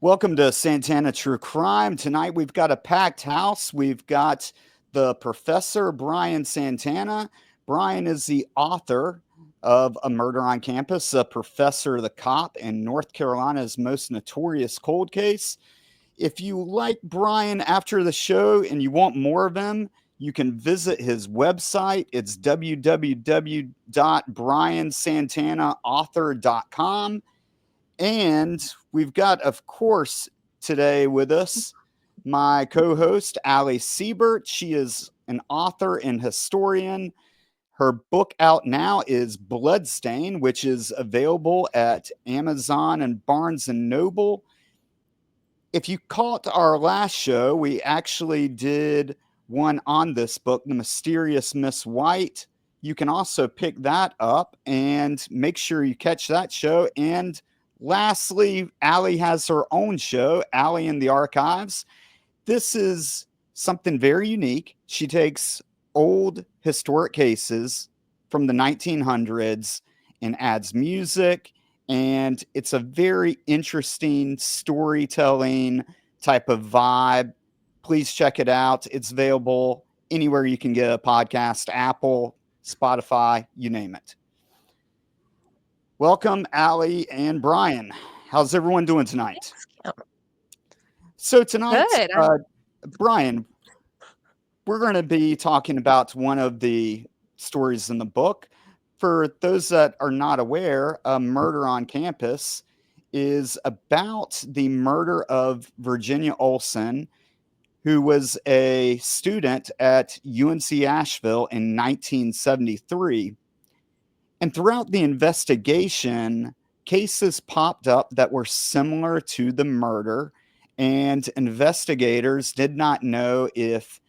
Welcome to Santana True Crime. Tonight we've got a packed house. We've got the professor, Brian Santana. Brian is the author of A Murder on Campus, a professor, the cop, and North Carolina's most notorious cold case. If you like Brian after the show and you want more of him, you can visit his website. It's www.briansantanaauthor.com. And we've got, of course, today with us my co-host, Allie Seibert. She is an author and historian. Her book out now is Bloodstain, which is available at Amazon and Barnes and Noble. If you caught our last show, we actually did one on this book, The Mysterious Miss White. You can also pick that up and make sure you catch that show. And lastly, Allie has her own show, Allie in the Archives. This is something very unique. She takes old historic cases from the 1900s and adds music, and it's a very interesting storytelling type of vibe. Please check it out. It's available anywhere you can get a podcast, Apple, Spotify, you name it. Welcome, Allie and Brian. How's everyone doing tonight? So tonight, Brian, we're going to be talking about one of the stories in the book. For those that are not aware, A Murder on Campus is about the murder of Virginia Olsen, who was a student at UNC Asheville in 1973. And throughout the investigation, cases popped up that were similar to the murder, and investigators did not know if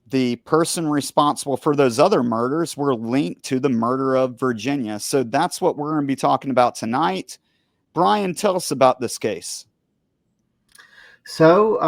the person responsible for those other murders were linked to the murder of Virginia. So that's what we're going to be talking about tonight. Brian, tell us about this case. So,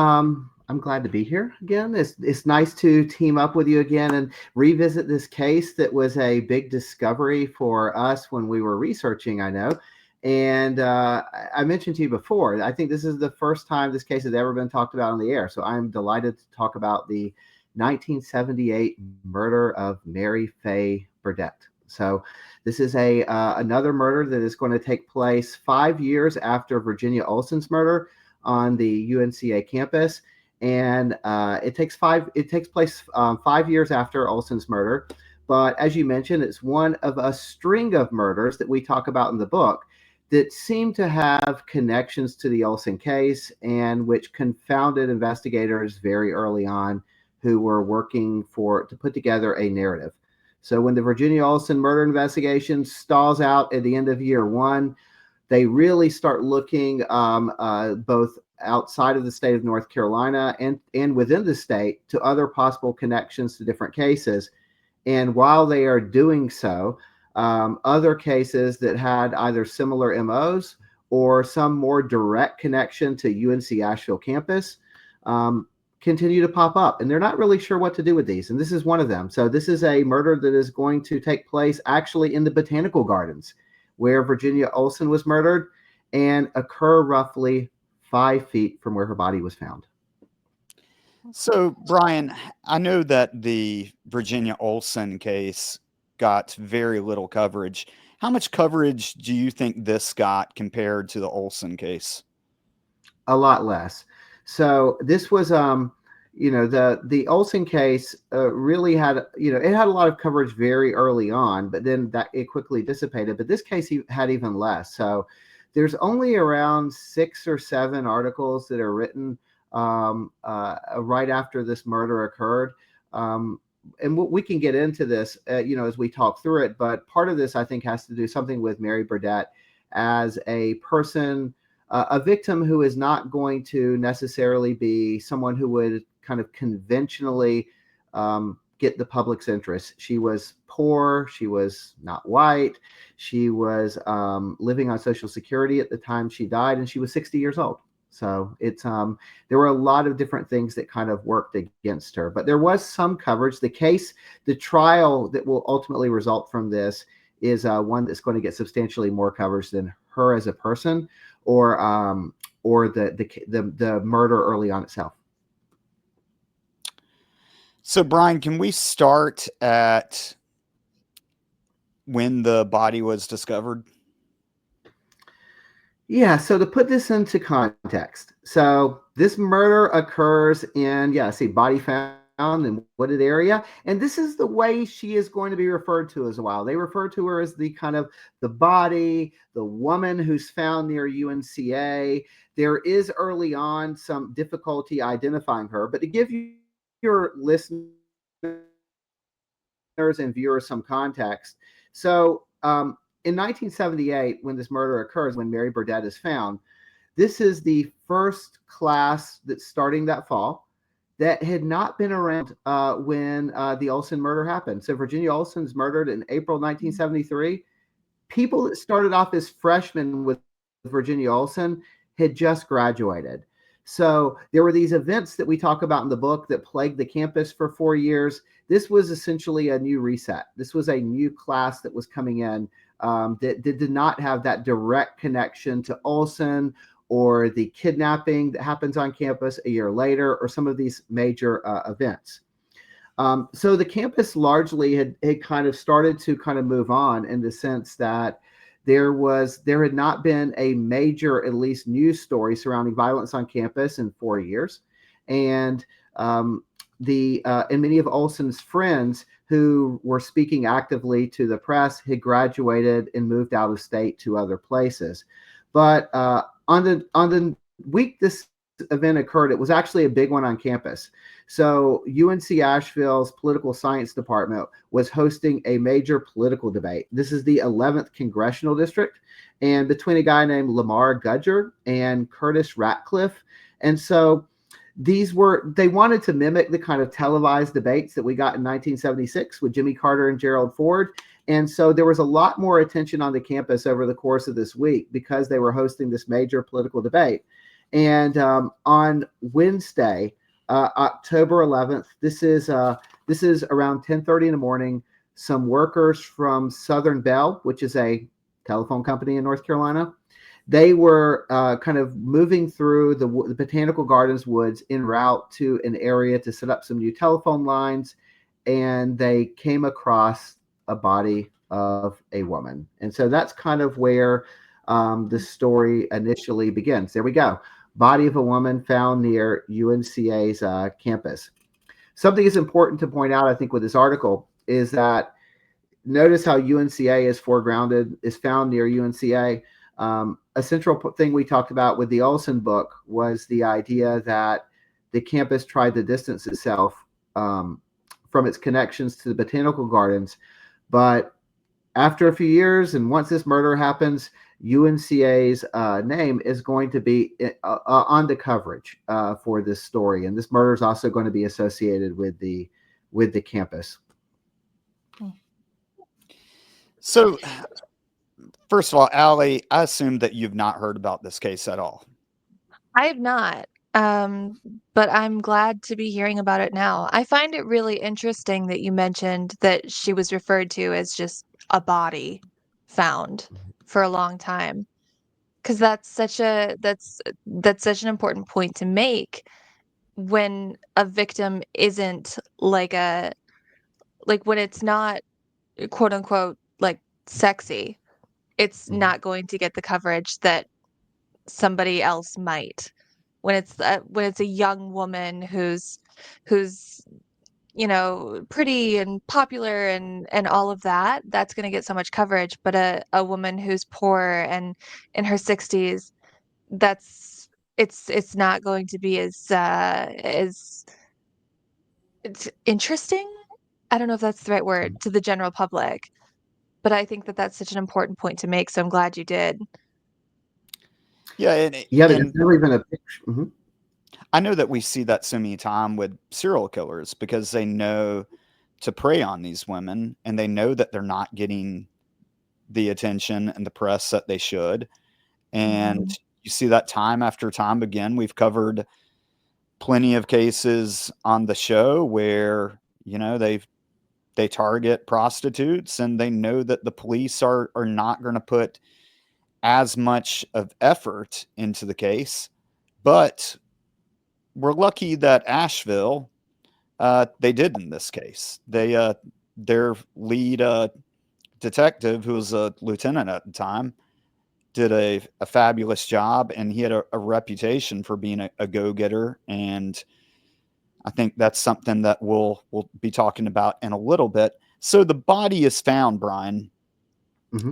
I'm glad to be here again. It's nice to team up with you again and revisit this case that was a big discovery for us when we were researching, I know. And I mentioned to you before, I think this is the first time this case has ever been talked about on the air. So I'm delighted to talk about the 1978 murder of Mary Burnette. So this is another murder that is going to take place 5 years after Virginia Olsen's murder on the UNCA campus. And it takes place 5 years after Olsen's murder. But as you mentioned, it's one of a string of murders that we talk about in the book that seem to have connections to the Olsen case and which confounded investigators very early on who were working to put together a narrative. So when the Virginia Olsen murder investigation stalls out at the end of year one, they really start looking both outside of the state of North Carolina and within the state to other possible connections to different cases. And while they are doing so, other cases that had either similar MOs or some more direct connection to UNC Asheville campus continue to pop up. And they're not really sure what to do with these. And this is one of them. So this is a murder that is going to take place actually in the Botanical Gardens, where Virginia Olsen was murdered, and occur roughly 5 feet from where her body was found. So, Brian, I know that the Virginia Olsen case got very little coverage. How much coverage do you think this got compared to the Olsen case? A lot less. So this was, the Olsen case really had, it had a lot of coverage very early on, but then it quickly dissipated. But this case had even less. So there's only around 6 or 7 articles that are written right after this murder occurred. And we can get into this, as we talk through it. But part of this, I think, has to do something with Mary Burnette as a person, a victim who is not going to necessarily be someone who would kind of conventionally get the public's interest. She was poor. She was not white. She was living on Social Security at the time she died, and she was 60 years old. So it's there were a lot of different things that kind of worked against her, but there was some coverage. The trial that will ultimately result from this is one that's going to get substantially more coverage than her as a person, or or the murder early on itself. So, Brian, can we start at when the body was discovered? Yeah, so to put this into context, so this murder occurs in, see, body found in wooded area, and this is the way she is going to be referred to as a while. They refer to her as the kind of the body, the woman who's found near UNCA. There is early on some difficulty identifying her, but to give you your listeners and viewers some context, so in 1978, when this murder occurs, when Mary Burnette is found, this is the first class that's starting that fall that had not been around when the Olsen murder happened. So Virginia Olsen's murdered in April 1973. People that started off as freshmen with Virginia Olsen had just graduated. So there were these events that we talk about in the book that plagued the campus for 4 years. This was essentially a new reset. This was a new class that was coming in that did not have that direct connection to Olsen or the kidnapping that happens on campus a year later or some of these major events. So the campus largely had kind of started to kind of move on in the sense that there had not been a major, at least, news story surrounding violence on campus in 4 years, and many of Olsen's friends who were speaking actively to the press had graduated and moved out of state to other places. But on the week this event occurred, it was actually a big one on campus. So UNC Asheville's political science department was hosting a major political debate. This is the 11th congressional district, and between a guy named Lamar Gudger and Curtis Ratcliffe. And so they wanted to mimic the kind of televised debates that we got in 1976 with Jimmy Carter and Gerald Ford. And so there was a lot more attention on the campus over the course of this week because they were hosting this major political debate. And on Wednesday, October 11th, this is around 10:30 in the morning. Some workers from Southern Bell, which is a telephone company in North Carolina, they were kind of moving through the Botanical Gardens woods en route to an area to set up some new telephone lines, and they came across a body of a woman. And so that's kind of where the story initially begins. There we go. Body of a woman found near UNCA's campus. Something is important to point out, I think, with this article is that notice how UNCA is foregrounded, is found near UNCA. A central thing we talked about with the Olsen book was the idea that the campus tried to distance itself from its connections to the Botanical Gardens. But after a few years, and once this murder happens, UNCA's name is going to be on the coverage for this story, and this murder is also going to be associated with the campus. So, first of all, Allie, I assume that you've not heard about this case at all. I have not, but I'm glad to be hearing about it now. I find it really interesting that you mentioned that she was referred to as just a body found for a long time, because that's such an important point to make when a victim isn't like when it's not quote unquote like sexy. It's not going to get the coverage that somebody else might. When it's a young woman who's pretty and popular and all of that, that's going to get so much coverage. But a woman who's poor and in her 60s, it's not going to be as it's interesting. I don't know if that's the right word to the general public, but I think that that's such an important point to make. So I'm glad you did. Yeah, There's really been a picture. Mm-hmm. I know that we see that so many times with serial killers because they know to prey on these women and they know that they're not getting the attention and the press that they should. And you see that time after time again. We've covered plenty of cases on the show where, they target prostitutes and they know that the police are not going to put as much of effort into the case. But we're lucky that Asheville, they did in this case. Their lead detective, who was a lieutenant at the time, did a fabulous job, and he had a reputation for being a go-getter. And I think that's something that we'll be talking about in a little bit. So the body is found, Brian,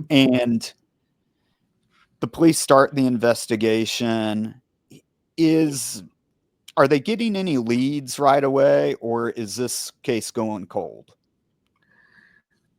and the police start the investigation. Are they getting any leads right away, or is this case going cold?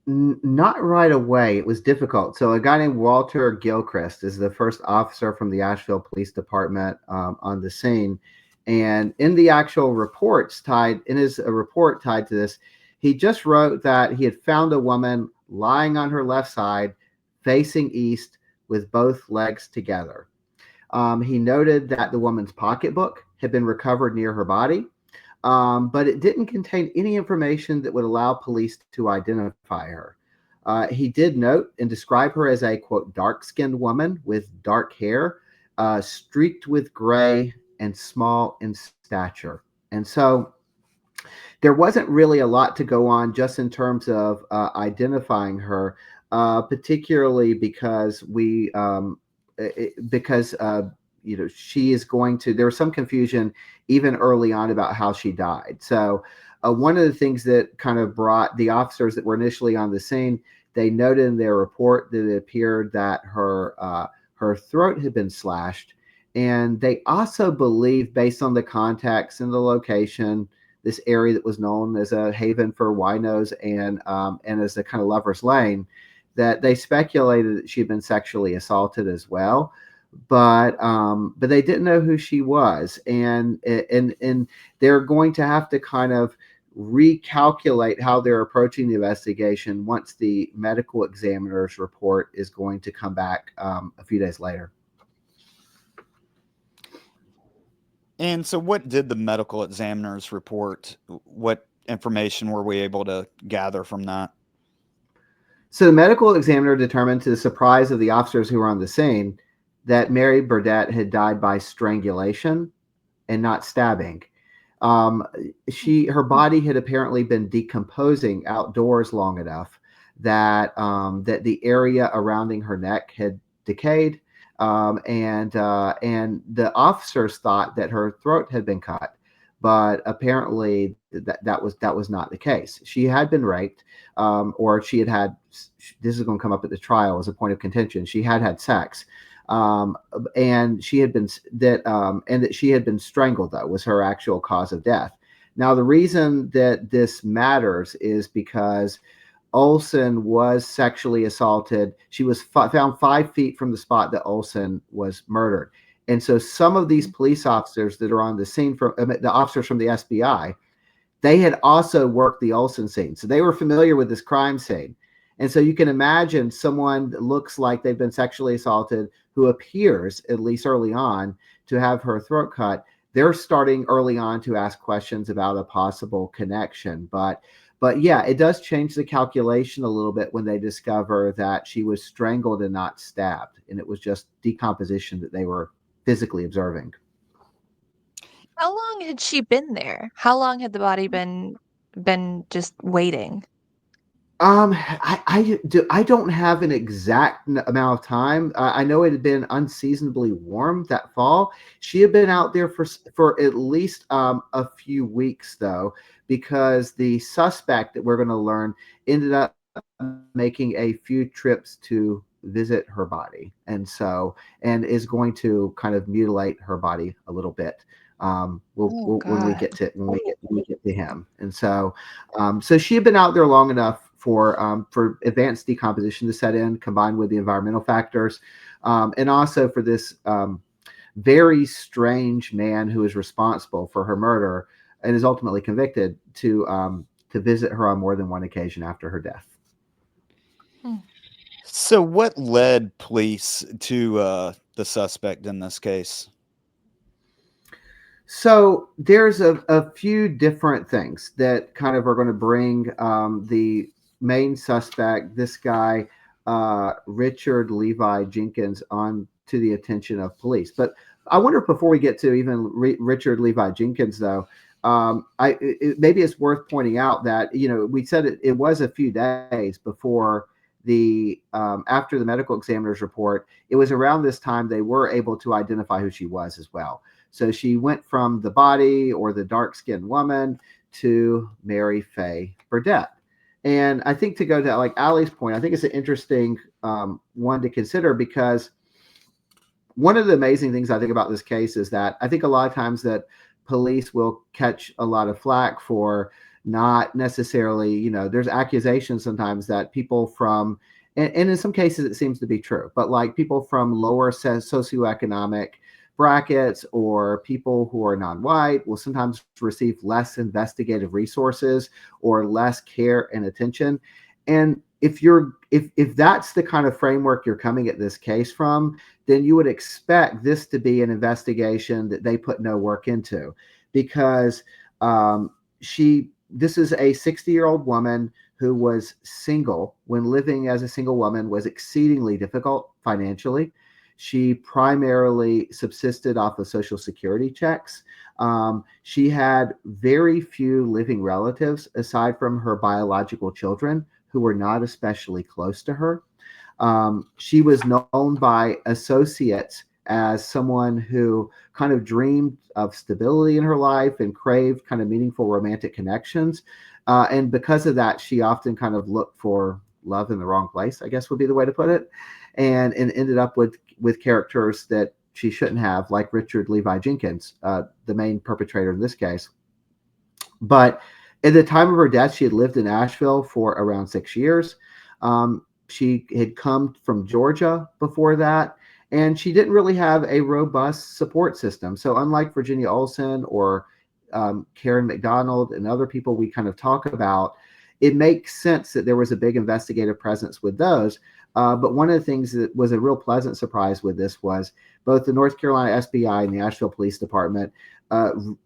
Not right away. It was difficult. So a guy named Walter Gilchrist is the first officer from the Asheville Police Department on the scene. And in the actual reports in his report tied to this, he just wrote that he had found a woman lying on her left side, facing east, with both legs together. He noted that the woman's pocketbook had been recovered near her body, but it didn't contain any information that would allow police to identify her. He did note and describe her as a, quote, dark-skinned woman with dark hair, streaked with gray and small in stature. And so there wasn't really a lot to go on just in terms of identifying her, particularly because she is going to, there was some confusion even early on about how she died. So one of the things that kind of brought the officers that were initially on the scene, they noted in their report that it appeared that her throat had been slashed. And they also believed, based on the context and the location, this area that was known as a haven for winos and as a kind of lover's lane, that they speculated that she'd been sexually assaulted as well. But they didn't know who she was, and they're going to have to kind of recalculate how they're approaching the investigation once the medical examiner's report is going to come back a few days later. And so what did the medical examiner's report? What information were we able to gather from that? So the medical examiner determined, to the surprise of the officers who were on the scene, that Mary Burnette had died by strangulation and not stabbing. Her body had apparently been decomposing outdoors long enough that the area surrounding her neck had decayed, and the officers thought that her throat had been cut, but apparently that was not the case. She had been raped, or she had. This is going to come up at the trial as a point of contention. She had sex. And she had been that she had been strangled, though, was her actual cause of death. Now, the reason that this matters is because Olson was sexually assaulted. She was found 5 feet from the spot that Olson was murdered. And so some of these police officers that are on the scene, the officers from the SBI, they had also worked the Olson scene. So they were familiar with this crime scene. And so you can imagine someone that looks like they've been sexually assaulted, who appears, at least early on, to have her throat cut. They're starting early on to ask questions about a possible connection. But yeah, it does change the calculation a little bit when they discover that she was strangled and not stabbed. And it was just decomposition that they were physically observing. How long had she been there? How long had the body been just waiting? I don't have an exact amount of time. I know it had been unseasonably warm that fall. She had been out there for at least a few weeks, though, because the suspect that we're going to learn ended up making a few trips to visit her body, and is going to kind of mutilate her body a little bit. When we get to him, and so she had been out there long enough for advanced decomposition to set in, combined with the environmental factors, and also for this very strange man who is responsible for her murder and is ultimately convicted to visit her on more than one occasion after her death. So what led police to the suspect in this case? So there's a few different things that kind of are going to bring the main suspect, this guy, Richard Levi Jenkins on to the attention of police. But I wonder if before we get to even Richard Levi Jenkins, though, maybe it's worth pointing out that, you know, we said it was a few days before the after the medical examiner's report. It was around this time they were able to identify who she was as well. So she went from the body or the dark-skinned woman to Mary Faye Burnette. And I think, to go to like Allie's point, I think it's an interesting one to consider, because one of the amazing things I think about this case is that I think a lot of times that police will catch a lot of flack for not necessarily, you know, there's accusations sometimes that people from, and in some cases it seems to be true, but like people from lower socioeconomic brackets or people who are non-white will sometimes receive less investigative resources or less care and attention. And if that's the kind of framework you're coming at this case from, then you would expect this to be an investigation that they put no work into, because this is a 60-year-old woman who was single. When living as a single woman was exceedingly difficult financially. She primarily subsisted off of Social Security checks. She had very few living relatives aside from her biological children, who were not especially close to her. She was known by associates as someone who kind of dreamed of stability in her life and craved kind of meaningful romantic connections. And because of that, she often kind of looked for love in the wrong place, I guess would be the way to put it, and ended up with characters that she shouldn't have, like Richard Levi Jenkins, the main perpetrator in this case. But at the time of her death, she had lived in Asheville for around 6 years. She had come from Georgia before that, and she didn't really have a robust support system. So unlike Virginia Olsen or Karen McDonald and other people we kind of talk about, it makes sense that there was a big investigative presence with those. But one of the things that was a real pleasant surprise with this was both the North Carolina SBI and the Asheville Police Department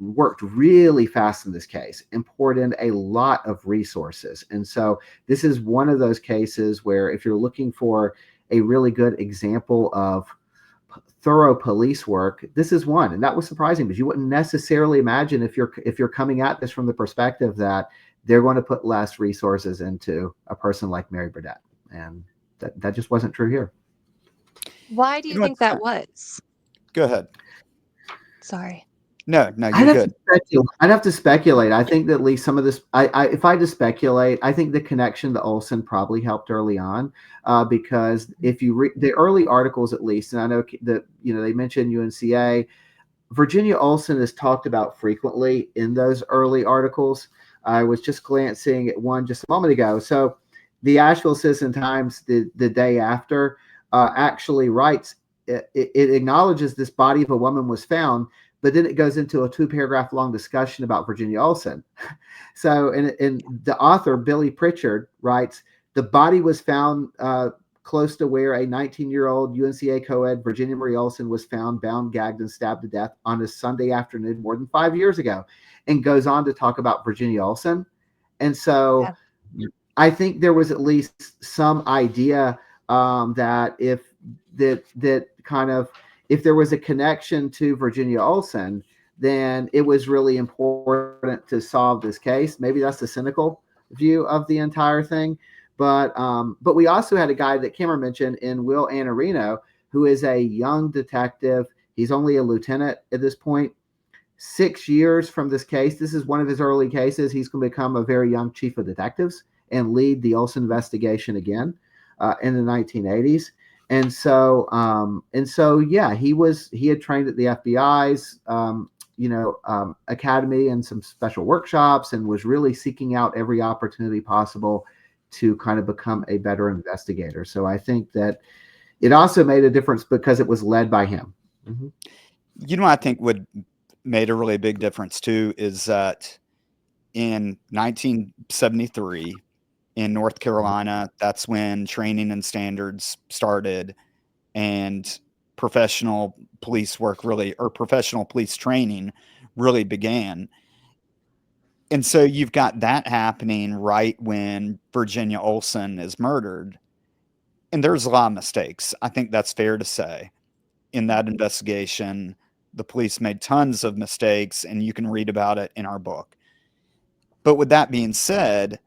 worked really fast in this case and poured in a lot of resources. And so this is one of those cases where, if you're looking for a really good example of thorough police work, this is one. And that was surprising, because you wouldn't necessarily imagine, if you're coming at this from the perspective that they're going to put less resources into a person like Mary Burnette. And that just wasn't true here. Why do you think that was? Go ahead. Sorry. No, you're good. I'd have to speculate. I think that at least some of this, if I had to speculate, I think the connection to Olsen probably helped early on, because if you read the early articles, at least, and I know that, you know, they mentioned UNCA, Virginia Olsen is talked about frequently in those early articles. I was just glancing at one just a moment ago. So the Asheville Citizen-Times, the day after, actually writes, it acknowledges this body of a woman was found, but then it goes into a 2-paragraph long discussion about Virginia Olsen. So, and the author, Billy Pritchard, writes, the body was found close to where a 19-year-old UNCA co-ed Virginia Marie Olsen was found, bound, gagged, and stabbed to death on a Sunday afternoon more than 5 years ago, and goes on to talk about Virginia Olsen. And so I think there was at least some idea that if there was a connection to Virginia Olsen, then it was really important to solve this case. Maybe that's the cynical view of the entire thing. But we also had a guy that Cameron mentioned in Will Anarino, who is a young detective. He's only a lieutenant at this point. 6 years from this case, this is one of his early cases. He's going to become a very young chief of detectives and lead the Olsen investigation again in the 1980s. And so, yeah, he had trained at the FBI's, academy and some special workshops, and was really seeking out every opportunity possible to kind of become a better investigator. So I think that it also made a difference because it was led by him. Mm-hmm. You know what I think made a really big difference too is that in 1973 in North Carolina, that's when training and standards started, and professional police training really began. And so you've got that happening right when Virginia Olsen is murdered. And there's a lot of mistakes. I think that's fair to say. In that investigation, the police made tons of mistakes, and you can read about it in our book. But with that being said,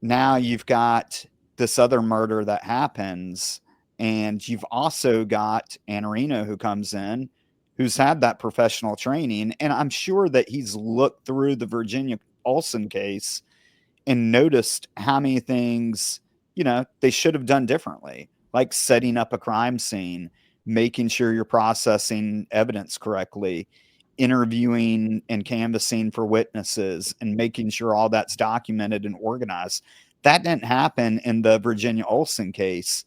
now you've got this other murder that happens, and you've also got Anarino who comes in, who's had that professional training, and I'm sure that he's looked through the Virginia Olsen case and noticed how many things, they should have done differently, like setting up a crime scene, making sure you're processing evidence correctly, interviewing and canvassing for witnesses, and making sure all that's documented and organized. That didn't happen in the Virginia Olsen case.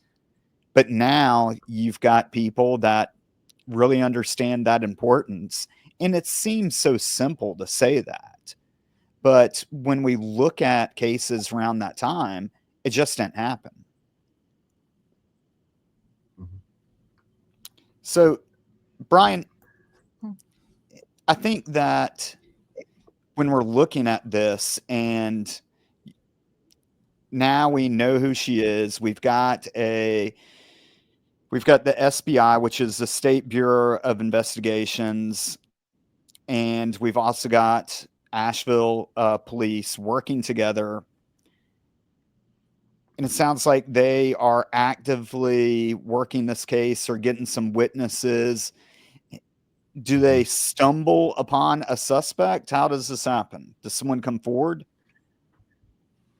But now you've got people that really understand that importance. And it seems so simple to say that. But when we look at cases around that time, it just didn't happen. Mhm. So, Brian, Hmm. I think that when we're looking at this and now we know who she is, we've got the SBI, which is the State Bureau of Investigations, and we've also got Asheville police working together. And it sounds like they are actively working this case or getting some witnesses. Do they stumble upon a suspect? How does this happen? Does someone come forward?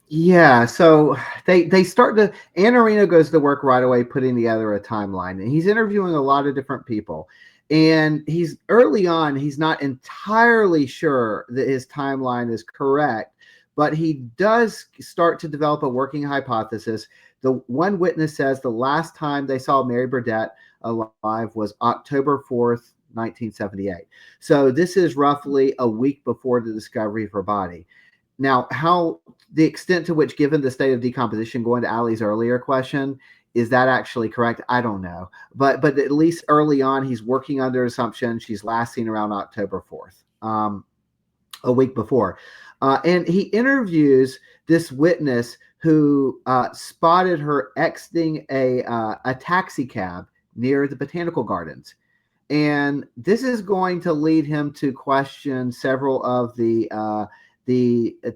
Yeah, so they start to Anarino goes to work right away, putting together a timeline, and he's interviewing a lot of different people. And he's early on, he's not entirely sure that his timeline is correct, but he does start to develop a working hypothesis. The one witness says the last time they saw Mary Burnette alive was October 4th, 1978. So this is roughly a week before the discovery of her body. Now, how the extent to which, given the state of decomposition, going to Allie's earlier question, is that actually correct? I don't know. But at least early on, he's working under assumption she's last seen around October 4th, a week before. And he interviews this witness who spotted her exiting a taxi cab near the botanical gardens. And this is going to lead him to question several of the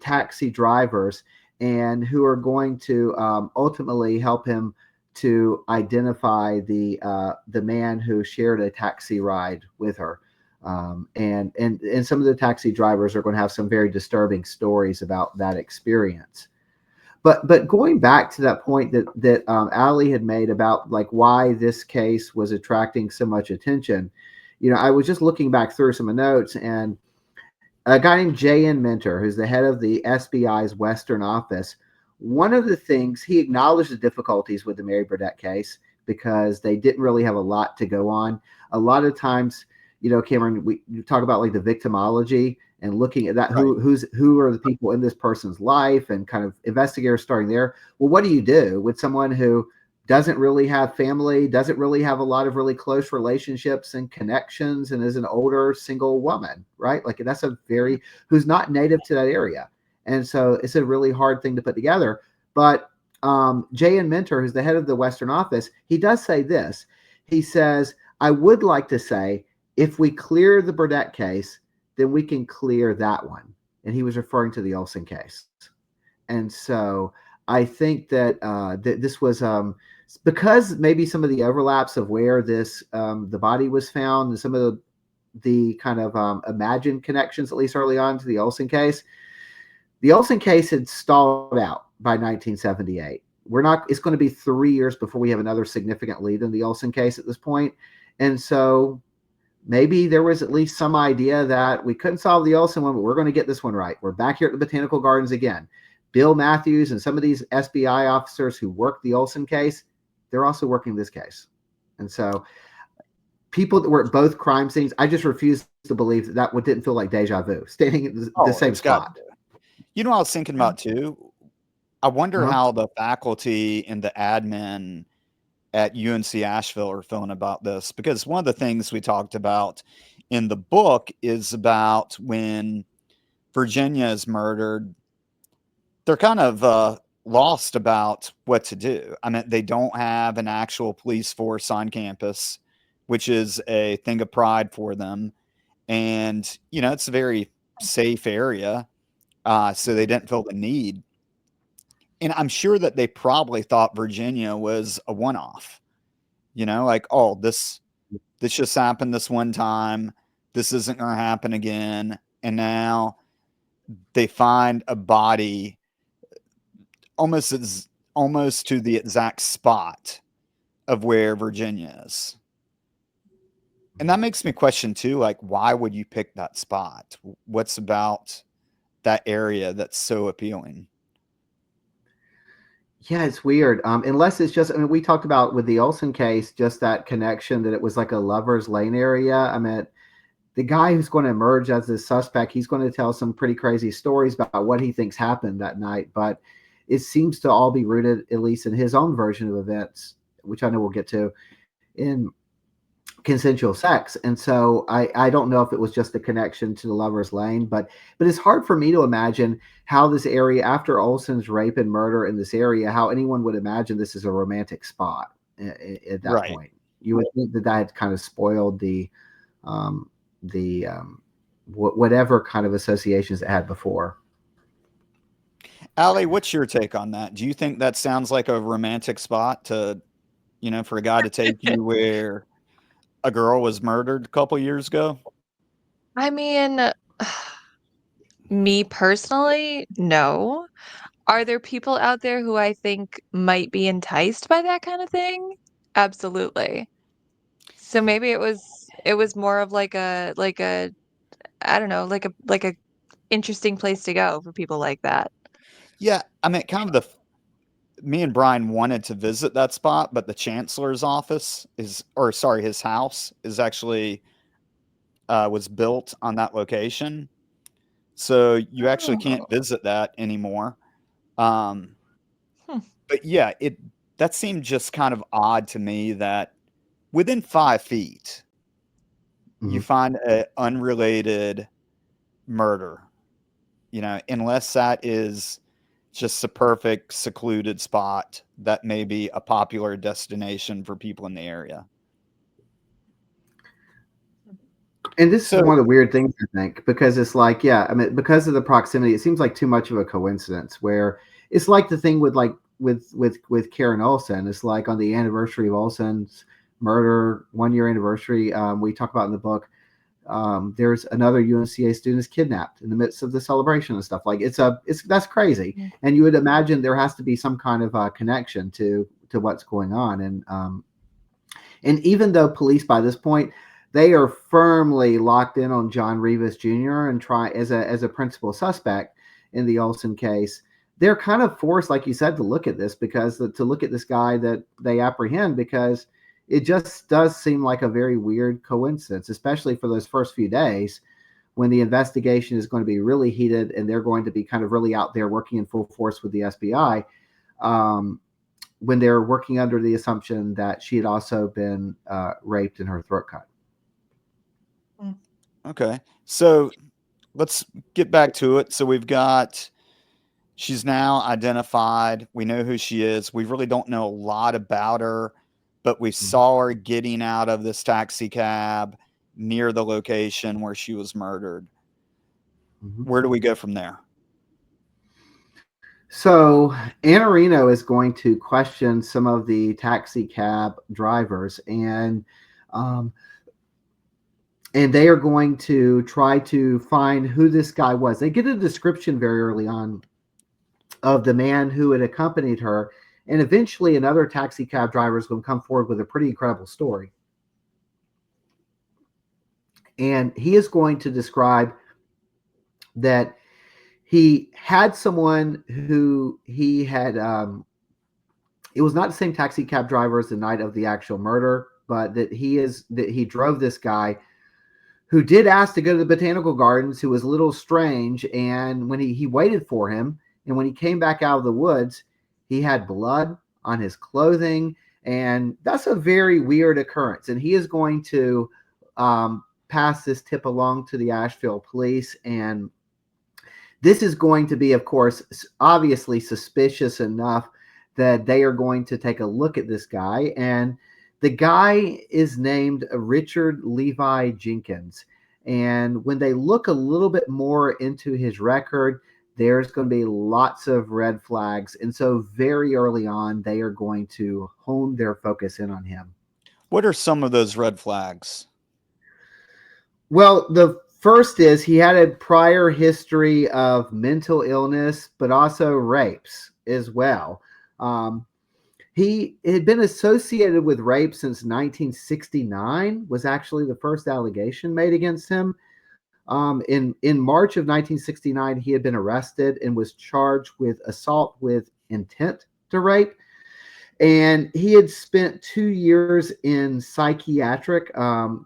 taxi drivers, and who are going to ultimately help him to identify the man who shared a taxi ride with her. And some of the taxi drivers are going to have some very disturbing stories about that experience. But going back to that point that Allie had made about like why this case was attracting so much attention, I was just looking back through some notes, and a guy named J.N. Mentor, who's the head of the SBI's Western office, one of the things he acknowledged the difficulties with the Mary Burnette case because they didn't really have a lot to go on. A lot of times, Cameron, you talk about like the victimology and looking at that, Right. who are the people in this person's life, and kind of investigators starting there. Well, what do you do with someone who doesn't really have family, doesn't really have a lot of really close relationships and connections, and is an older single woman, right? Like that's who's not native to that area. And so it's a really hard thing to put together. But J.N. Mentor, who's the head of the Western office, he does say this. He says, I would like to say, if we clear the Burnette case, then we can clear that one. And he was referring to the Olsen case. And so I think that this was because maybe some of the overlaps of where the body was found, and some of the kind of imagined connections, at least early on, to the Olsen case. The Olsen case had stalled out by 1978. It's going to be 3 years before we have another significant lead in the Olsen case at this point. And so maybe there was at least some idea that we couldn't solve the Olsen one, but we're going to get this one right. We're back here at the Botanical Gardens again. Bill Matthews and some of these SBI officers who worked the Olsen case, they're also working this case. And so people that were at both crime scenes, I just refuse to believe that didn't feel like deja vu, standing in the same spot. What I was thinking about too? I wonder Uh-huh. how the faculty and the admin at UNC Asheville are feeling about this, because one of the things we talked about in the book is about when Virginia is murdered. They're kind of lost about what to do. I mean, they don't have an actual police force on campus, which is a thing of pride for them. And, it's a very safe area. So they didn't feel the need. And I'm sure that they probably thought Virginia was a one-off, like, oh, this just happened this one time. This isn't going to happen again. And now they find a body almost to the exact spot of where Virginia is. And that makes me question too, like, why would you pick that spot? What's about that area that's so appealing? Yeah, it's weird. Unless it's just, I mean, we talked about with the Olsen case, just that connection that it was like a lover's lane area. I mean, the guy who's going to emerge as the suspect, he's going to tell some pretty crazy stories about what he thinks happened that night. But it seems to all be rooted, at least in his own version of events, which I know we'll get to, in consensual sex. And so I don't know if it was just a connection to the lover's lane, but it's hard for me to imagine how this area, after Olsen's rape and murder in this area, how anyone would imagine this is a romantic spot at that Right. point. You would think that had kind of spoiled whatever kind of associations it had before. Allie, what's your take on that? Do you think that sounds like a romantic spot to, for a guy to take you where a girl was murdered a couple years ago? I mean, me personally, no. Are there people out there who I think might be enticed by that kind of thing? Absolutely. So maybe it was more of like a I don't know, like a interesting place to go for people like that. Yeah, I mean, me and Brian wanted to visit that spot, but the chancellor's office his house is actually was built on that location, so you actually can't Oh. visit that anymore. Um, Hmm. but yeah, that seemed just kind of odd to me that within 5 feet you Mhm. find an unrelated murder, unless that is just a perfect secluded spot that may be a popular destination for people in the area. And this is So, one of the weird things, I think, because it's like, yeah, I mean, because of the proximity, it seems like too much of a coincidence. Where it's like the thing with with Karen Olsen. It's like on the anniversary of Olsen's murder, 1 year anniversary. We talk about in the book. There's another UNCA student is kidnapped in the midst of the celebration and stuff. Like that's crazy. Mm. And you would imagine there has to be some kind of connection to what's going on. And even though police by this point, they are firmly locked in on John Rivas Jr. and try as a principal suspect in the Olsen case, they're kind of forced, like you said, to look at this to look at this guy that they apprehend, because it just does seem like a very weird coincidence, especially for those first few days when the investigation is going to be really heated and they're going to be kind of really out there working in full force with the FBI. When they're working under the assumption that she had also been raped and her throat cut. okay. So let's get back to it. So she's now identified. We know who she is. We really don't know a lot about her, but we saw her getting out of this taxi cab near the location where she was murdered. Mm-hmm. Where do we go from there? So Anarino is going to question some of the taxi cab drivers, and they are going to try to find who this guy was. They get a description very early on of the man who had accompanied her, and eventually another taxi cab driver is going to come forward with a pretty incredible story. And he is going to describe that he had someone who he had it was not the same taxi cab driver as the night of the actual murder, but that he drove this guy who did ask to go to the botanical gardens, who was a little strange. And when he waited for him, and when he came back out of the woods, he had blood on his clothing. And that's a very weird occurrence. And he is going to pass this tip along to the Asheville police. And This is going to be, of course, obviously suspicious enough that they are going to take a look at this guy. And the guy is named Richard Levi Jenkins. And when they look a little bit more into his record, there's going to be lots of red flags. And so very early on, they are going to hone their focus in on him. What are some of those red flags? Well, the first is he had a prior history of mental illness, but also rapes as well. Um, he had been associated with rape since 1969, was actually the first allegation made against him. In March of 1969, he had been arrested and was charged with assault with intent to rape. And he had spent 2 years in psychiatric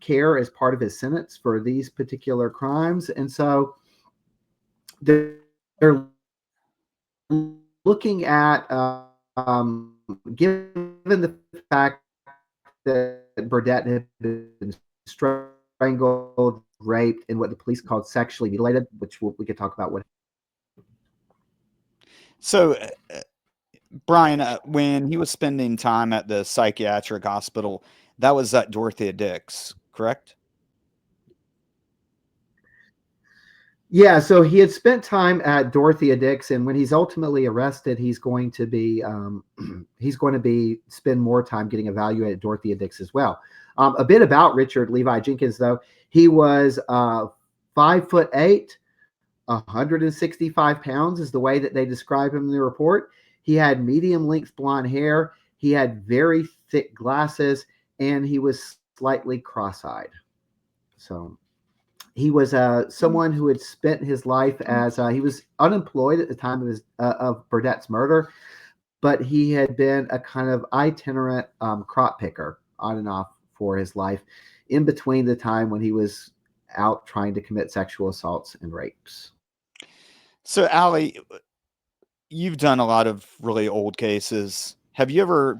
care as part of his sentence for these particular crimes. And so they're looking at, given the fact that Burnette had been strangled, raped, and what the police called sexually mutilated, which we could talk about. So, Brian, when he was spending time at the psychiatric hospital, that was at Dorothea Dix, correct? Yeah, so he had spent time at Dorothea Dix, and when he's ultimately arrested, he's going to be spend more time getting evaluated at Dorothea Dix as well. A bit about Richard Levi Jenkins, though. He was 5'8", 165 pounds is the way that they describe him in the report. He had medium length blonde hair. He had very thick glasses, and he was slightly cross-eyed. So he was someone who had spent his life as he was unemployed at the time of of Burnette's murder, but he had been a kind of itinerant crop picker on and off for his life in between the time when he was out trying to commit sexual assaults and rapes. So, Allie, you've done a lot of really old cases. Have you ever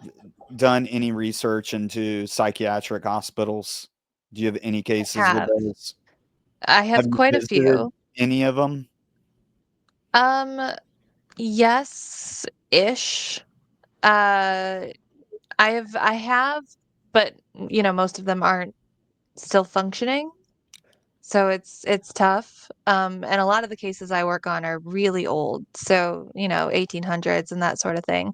done any research into psychiatric hospitals? Do you have any cases with Have. those? I Have have you quite a visited few. any of them? Um, yes-ish. I have, but most of them aren't still functioning. So it's tough. And a lot of the cases I work on are really old. So, 1800s and that sort of thing.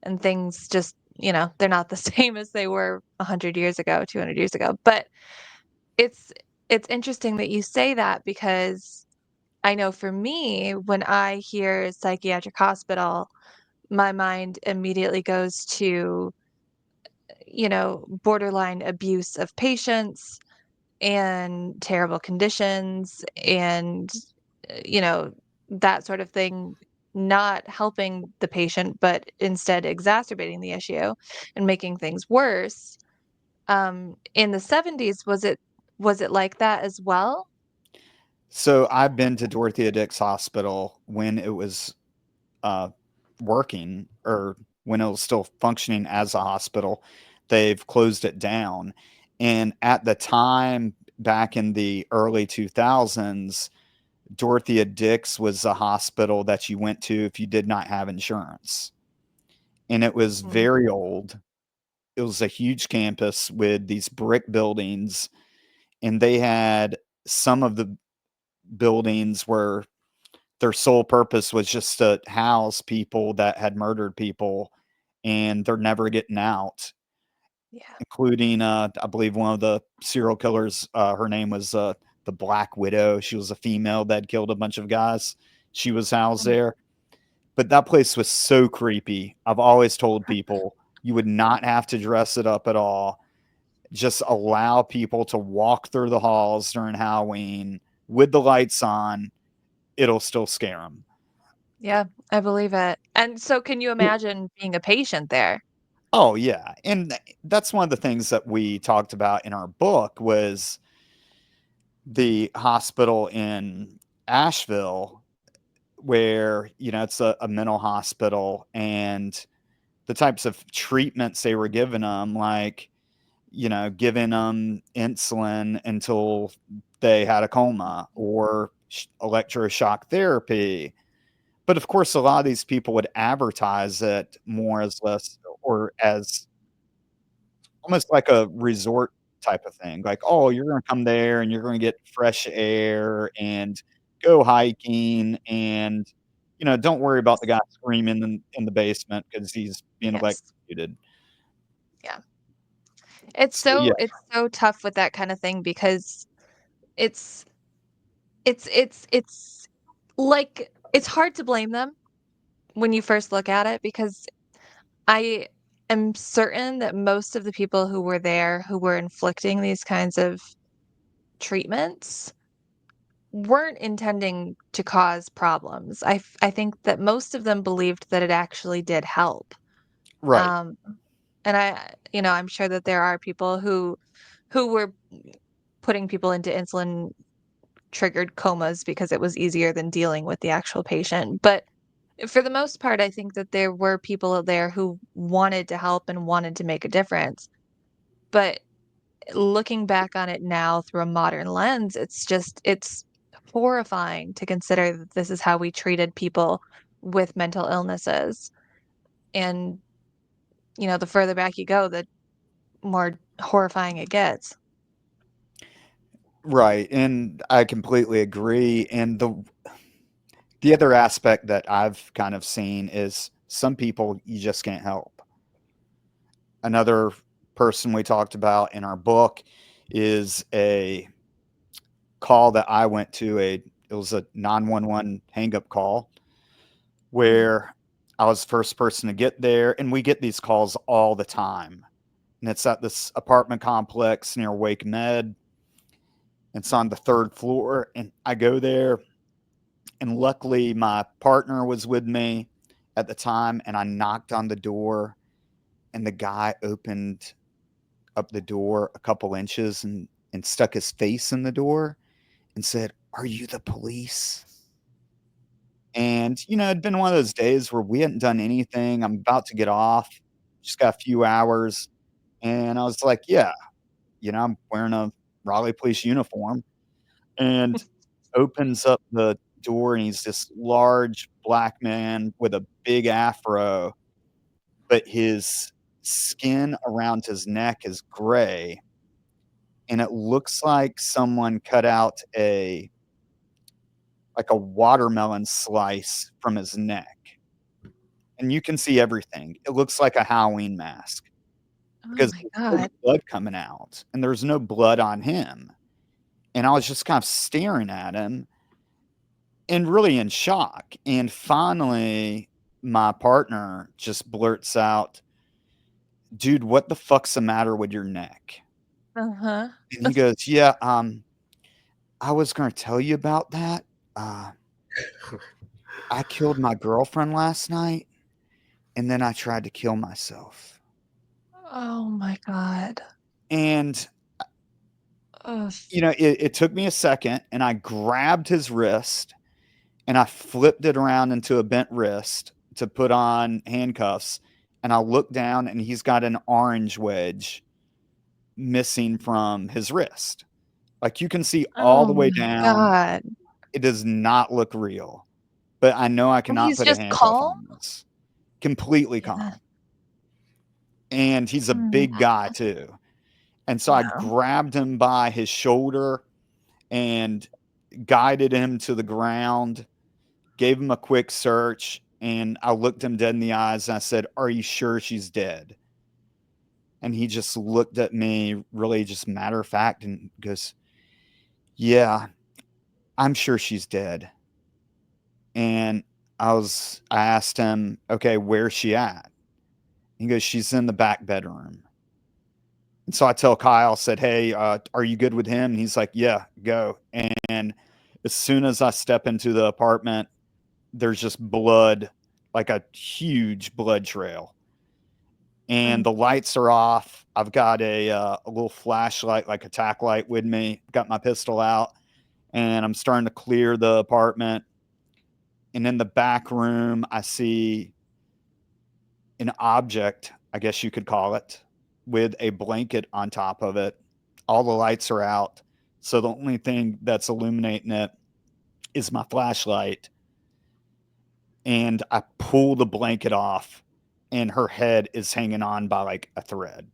And things just, they're not the same as they were 100 years ago, 200 years ago. But it's it's interesting that you say that because I know for me, when I hear psychiatric hospital, my mind immediately goes to, borderline abuse of patients and terrible conditions and, that sort of thing, not helping the patient, but instead exacerbating the issue and making things worse. In the 70s, was it like that as well? So, I've been to Dorothea Dix Hospital when it was uh, working, or when it was still functioning as a hospital. They've closed it down. And at the time, back in the early 2000s, Dorothea Dix was a hospital that you went to if you did not have insurance. And it was Mm. very old. It was a huge campus with these brick buildings, and they had some of the buildings where their sole purpose was just to house people that had murdered people, and they're never getting out, Yeah. including, I believe one of the serial killers, her name was the Black Widow. She was a female that killed a bunch of guys. She was housed Mm. there. But that place was so creepy. I've always told people you would not have to dress it up at all. Just allow people to walk through the halls during Halloween with the lights on. It'll still scare them. Yeah, I believe it. And so can you imagine being a patient there? Oh, yeah. And that's one of the things that we talked about in our book was the hospital in Asheville, where, it's a mental hospital, and the types of treatments they were giving them, like, giving them insulin until they had a coma, or electroshock therapy. But of course, a lot of these people would advertise it more as less or as almost like a resort type of thing. Like, oh, you're going to come there and you're going to get fresh air and go hiking and, don't worry about the guy screaming in the basement because he's being Yes. electrocuted. Yeah. It's So, yeah, so tough with that kind of thing because it's it's like it's hard to blame them when you first look at it because I am certain that most of the people who were there who were inflicting these kinds of treatments weren't intending to cause problems. I think that most of them believed that it actually did help. right. Um, and I'm sure that there are people who were putting people into insulin triggered comas because it was easier than dealing with the actual patient. But for the most part, I think that there were people out there who wanted to help and wanted to make a difference. But looking back on it now through a modern lens, it's horrifying to consider that this is how we treated people with mental illnesses. And, the further back you go, the more horrifying it gets. Right. And I completely agree. And the other aspect that I've kind of seen is some people you just can't help. Another person we talked about in our book is a call that I went to. It was a 911 hang up call where I was the first person to get there, and we get these calls all the time. And it's at this apartment complex near Wake Med. It's on the 3rd floor, and I go there, and luckily my partner was with me at the time, and I knocked on the door, and the guy opened up the door a couple inches and stuck his face in the door and said, "Are you the police?" And, it'd been one of those days where we hadn't done anything. I'm about to get off, just got a few hours. And I was like, yeah, I'm wearing a Raleigh police uniform, and opens up the door. And he's this large black man with a big afro, but his skin around his neck is gray. And it looks like someone cut out like a watermelon slice from his neck. And you can see everything. It looks like a Halloween mask Oh because my there's no god. blood coming out, and there's no blood on him. And I was just kind of staring at him and really in shock. And finally, my partner just blurts out, "Dude, what the fuck's the matter with your neck?" Uh-huh. And he goes, "Yeah, I was gonna tell you about that. Uh, I killed my girlfriend last night, and then I tried to kill myself." Oh my god. And Ugh. it took me a second, and I grabbed his wrist and I flipped it around into a bent wrist to put on handcuffs. And I looked down, and he's got an orange wedge missing from his wrist. Like, you can see all the Oh way my down. god. It does not look real, but I know I And cannot he's put a just handcuff calm? on this. Completely Yeah. calm. And he's a Mm, big guy too. And so I yeah. grabbed him by his shoulder and guided him to the ground, gave him a quick search, and I looked him dead in the eyes and I said, "Are you sure she's dead?" And he just looked at me really just matter of fact and goes, "Yeah, I'm sure she's dead." And I asked him, "Okay, where's she at?" He goes, "She's in the back bedroom." And so I tell Kyle, said, "Hey, are you good with him?" And he's like, "Yeah, go." And as soon as I step into the apartment, there's just blood, like a huge blood trail. And Mm. the lights are off. I've got a little flashlight, like a tack light with me, got my pistol out, and I'm starting to clear the apartment. And in the back room, I see an object, I guess you could call it, with a blanket on top of it. All the lights are out. So the only thing that's illuminating it is my flashlight. And I pull the blanket off, and her head is hanging on by like a thread.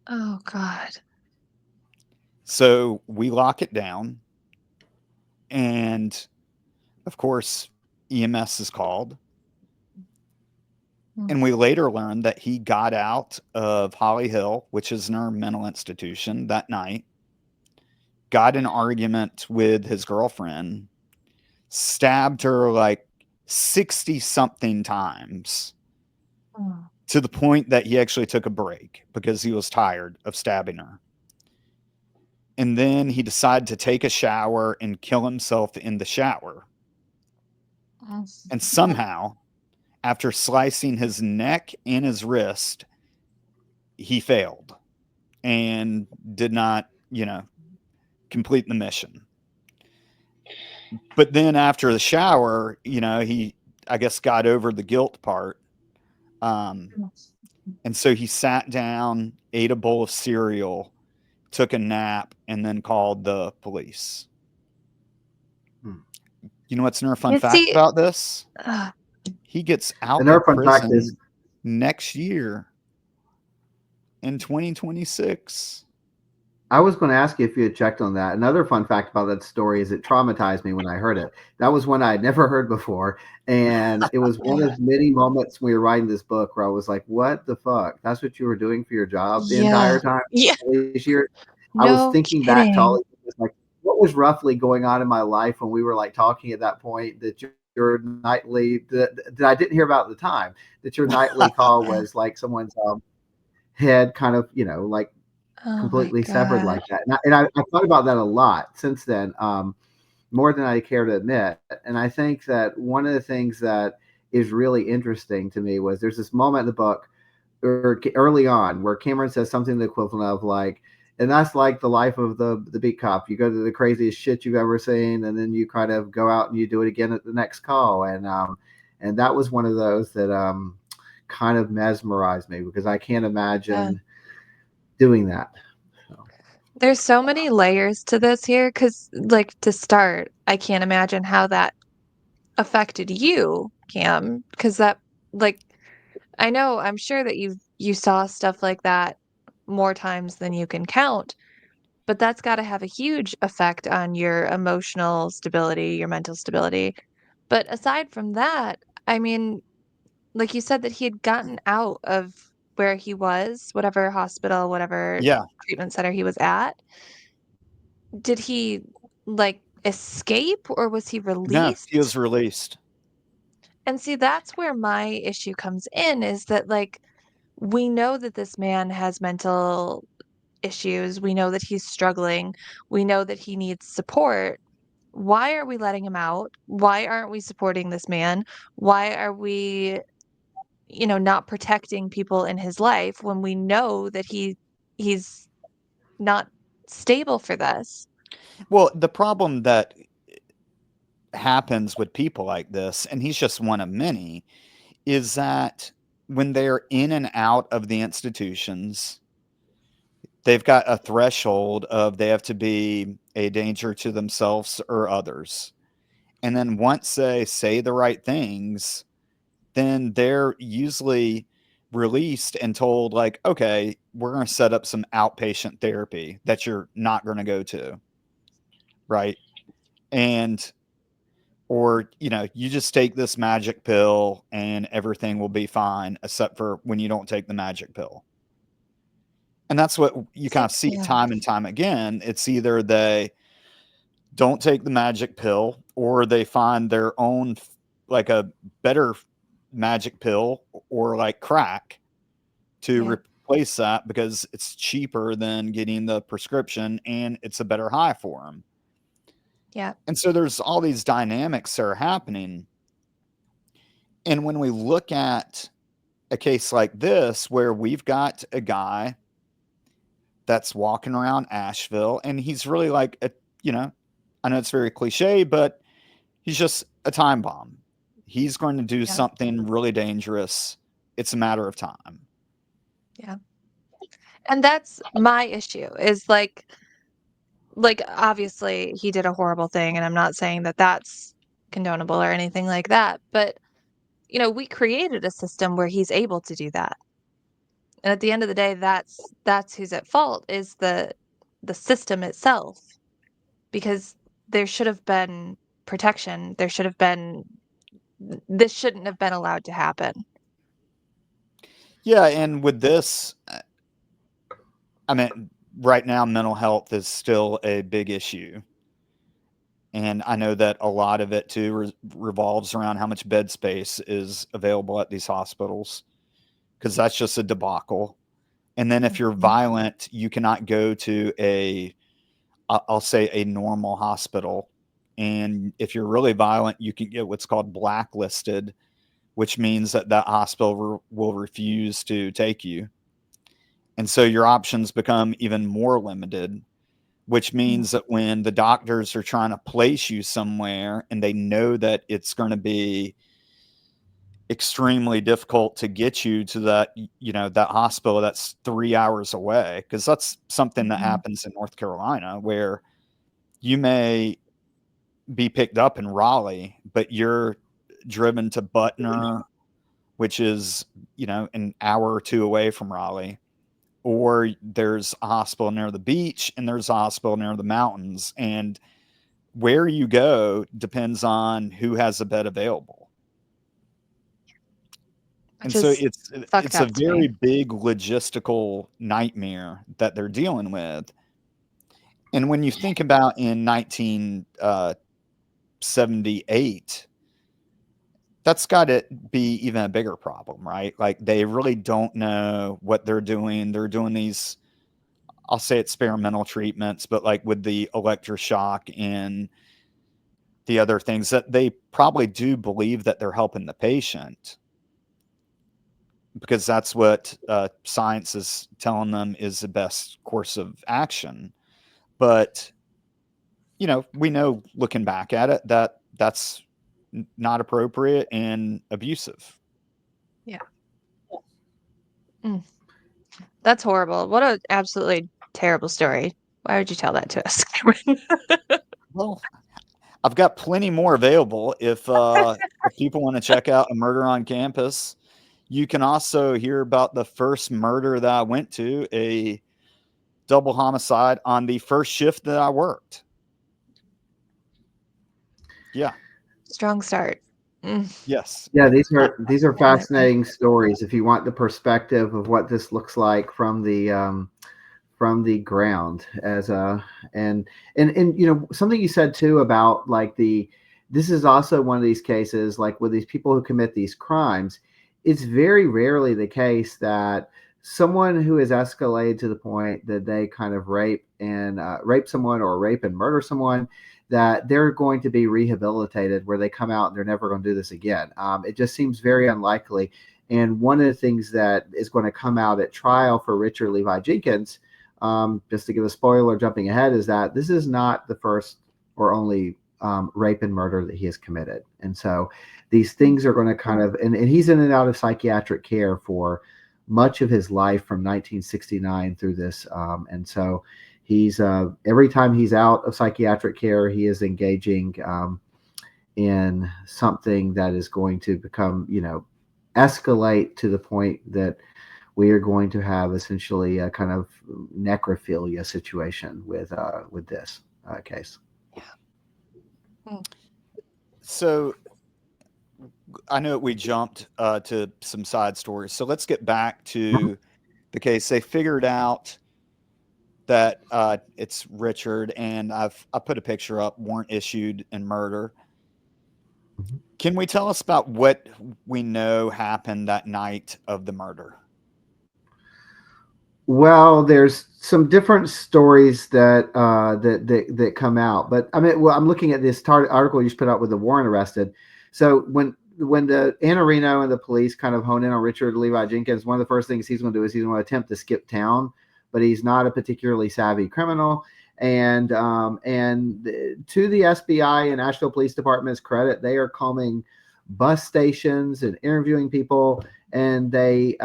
Oh, God. So we lock it down. And of course, EMS is called. Mm. And we later learned that he got out of Holly Hill, which is an mental institution, that night, got in an argument with his girlfriend, stabbed her like 60 something times, Mm. to the point that he actually took a break because he was tired of stabbing her. And then he decided to take a shower and kill himself in the shower. And somehow, after slicing his neck and his wrist, he failed and did not, complete the mission. But then after the shower, he, I guess, got over the guilt part. And so he sat down, ate a bowl of cereal, took a nap, and then called the police. Hmm. You know what's another fun You fact see, about this? uh, He gets out Another of fun fact is prison next year in 2026. I was going to ask you if you had checked on that. Another fun fact about that story is it traumatized me when I heard it. That was one I had never heard before. And it was one of many moments when we were writing this book where I was like, what the fuck? That's what you were doing for your job the entire yeah. time? Yeah. This year? I was No thinking back to all kidding. these things, like, what was roughly going on in my life when we were like talking at that point that your nightly, that I didn't hear about at the time, that your nightly call was like someone's head kind of, like, Oh, my completely severed God. like that. And I thought about that a lot since then, more than I care to admit. And I think that one of the things that is really interesting to me was there's this moment in the book or early on where Cameron says something the equivalent of like, and that's like the life of the beat cop. You go to the craziest shit you've ever seen, and then you kind of go out and you do it again at the next call. And that was one of those that kind of mesmerized me because I can't Yeah. imagine doing that. So. There's so many layers to this here because, like, to start, I can't imagine how that affected you, Cam, because that, like, I'm sure that you saw stuff like that more times than you can count, but that's gotta have a huge effect on your emotional stability, your mental stability. But aside from that, I mean, like you said that he had gotten out of where he was, whatever hospital, whatever Yeah. treatment center he was at. Did he, like, escape or was he No, he released? was released. And see, that's where my issue comes in is that, like, we know that this man has mental issues. We know that he's struggling. We know that he needs support. Why are we letting him out? Why aren't we supporting this man? Why are we, not protecting people in his life when we know that he's not stable for this? Well, the problem that happens with people like this, and he's just one of many, is that when they're in and out of the institutions, they've got a threshold of they have to be a danger to themselves or others. And then once they say the right things, then they're usually released and told, like, okay, we're going to set up some outpatient therapy that you're not going to go to. Right. And, or, you just take this magic pill and everything will be fine, except for when you don't take the magic pill. And that's what you kind of see Yeah. time and time again. It's either they don't take the magic pill or they find their own, like a better magic pill or like crack to Yeah. replace that because it's cheaper than getting the prescription and it's a better high for them. Yeah. And so there's all these dynamics that are happening. And when we look at a case like this, where we've got a guy that's walking around Asheville and he's really like I know it's very cliche, but he's just a time bomb. He's going to do Yeah. something really dangerous. It's a matter of time. Yeah. And that's my issue is like like, obviously, he did a horrible thing, and I'm not saying that that's condonable or anything like that, but, you know, we created a system where he's able to do that. And at the end of the day, that's who's at fault is the system itself, because there should have been protection. There should have been this shouldn't have been allowed to happen. Yeah, and with this, I mean, right now, mental health is still a big issue. And I know that a lot of it too revolves around how much bed space is available at these hospitals, because that's just a debacle. And then if you're violent, you cannot go to I'll say a normal hospital. And if you're really violent, you can get what's called blacklisted, which means that that hospital will refuse to take you. And so your options become even more limited, which means that when the doctors are trying to place you somewhere and they know that it's going to be extremely difficult to get you to that, that hospital that's 3 hours away, because that's something that happens in North Carolina, where you may be picked up in Raleigh, but you're driven to Butner, which is, an hour or two away from Raleigh. Or there's a hospital near the beach and there's a hospital near the mountains. And where you go depends on who has a bed available. And Which so is fucked it's a up to very me. big logistical nightmare that they're dealing with. And when you think about in 1978, that's got to be even a bigger problem, right? Like, they really don't know what they're doing. They're doing these, I'll say experimental treatments, but like with the electroshock and the other things, that they probably do believe that they're helping the patient, because that's what science is telling them is the best course of action. But, we know, looking back at it, that that's not appropriate and abusive. Yeah. Mm. That's horrible. What a absolutely terrible story. Why would you tell that to us? Well, I've got plenty more available if people want to check out A Murder on Campus. You can also hear about the first murder that I went to, a double homicide on the first shift that I worked. Yeah. Strong start. Yes. Yeah, these are fascinating stories. If you want the perspective of what this looks like from the ground, as a and something you said too about like this is also one of these cases, like with these people who commit these crimes, it's very rarely the case that someone who has escalated to the point that they kind of rape someone or rape and murder someone, that they're going to be rehabilitated where they come out and they're never going to do this again. It just seems very unlikely. And one of the things that is going to come out at trial for Richard Levi Jenkins, just to give a spoiler jumping ahead, is that this is not the first or only rape and murder that he has committed. And so these things are going to kind of, and he's in and out of psychiatric care for much of his life from 1969 through this. And so he's every time he's out of psychiatric care, he is engaging in something that is going to become, escalate to the point that we are going to have essentially a kind of necrophilia situation with this case. So I know we jumped to some side stories. So let's get back to the case. They figured out that it's Richard, and I put a picture up, warrant issued and murder. Can we tell us about what we know happened that night of the murder? Well, there's some different stories that come out, but I mean, well, I'm looking at this article you just put out with the warrant arrested. So when the Anna Reno and the police kind of hone in on Richard Levi Jenkins, one of the first things he's going to do is he's going to attempt to skip town, but he's not a particularly savvy criminal. And to the FBI and Asheville Police Department's credit, they are combing bus stations and interviewing people, and they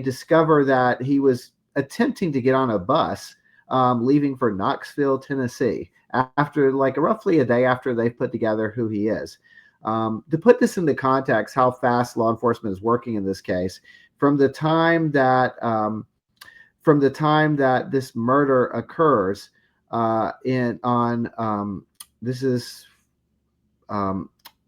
discover that he was attempting to get on a bus leaving for Knoxville, Tennessee, after like roughly a day after they've put together who he is. To put this into context, how fast law enforcement is working in this case, from the time that this murder occurs, this is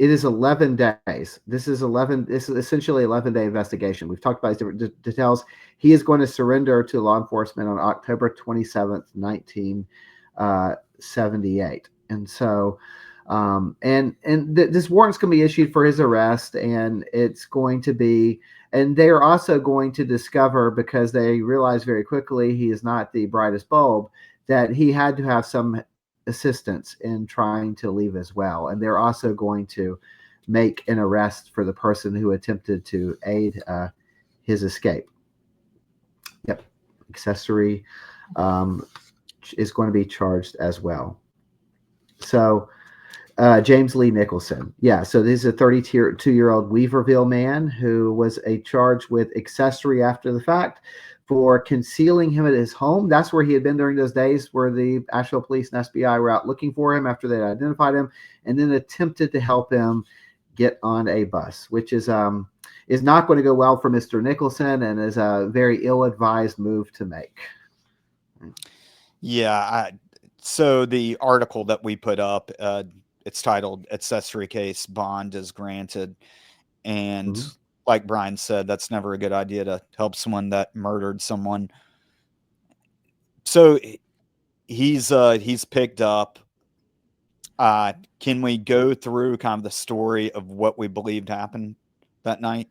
it is 11 days. This is essentially 11-day investigation. We've talked about these different details. He is going to surrender to law enforcement on October 27th, 1978. And so, this warrant's going to be issued for his arrest, and they are also going to discover, because they realize very quickly he is not the brightest bulb, that he had to have some assistance in trying to leave as well. And they're also going to make an arrest for the person who attempted to aid his escape. Yep. Accessory is going to be charged as well. So James Lee Nicholson. Yeah, so this is a 32-year-old Weaverville man who was charged with accessory after the fact for concealing him at his home. That's where he had been during those days where the Asheville police and SBI were out looking for him after they identified him, and then attempted to help him get on a bus, which is not going to go well for Mr. Nicholson, and is a very ill-advised move to make. Yeah. So the article that we put up, it's titled "Accessory Case Bond is Granted," and like Brian said, that's never a good idea to help someone that murdered someone. So he's picked up. Can we go through kind of the story of what we believed happened that night?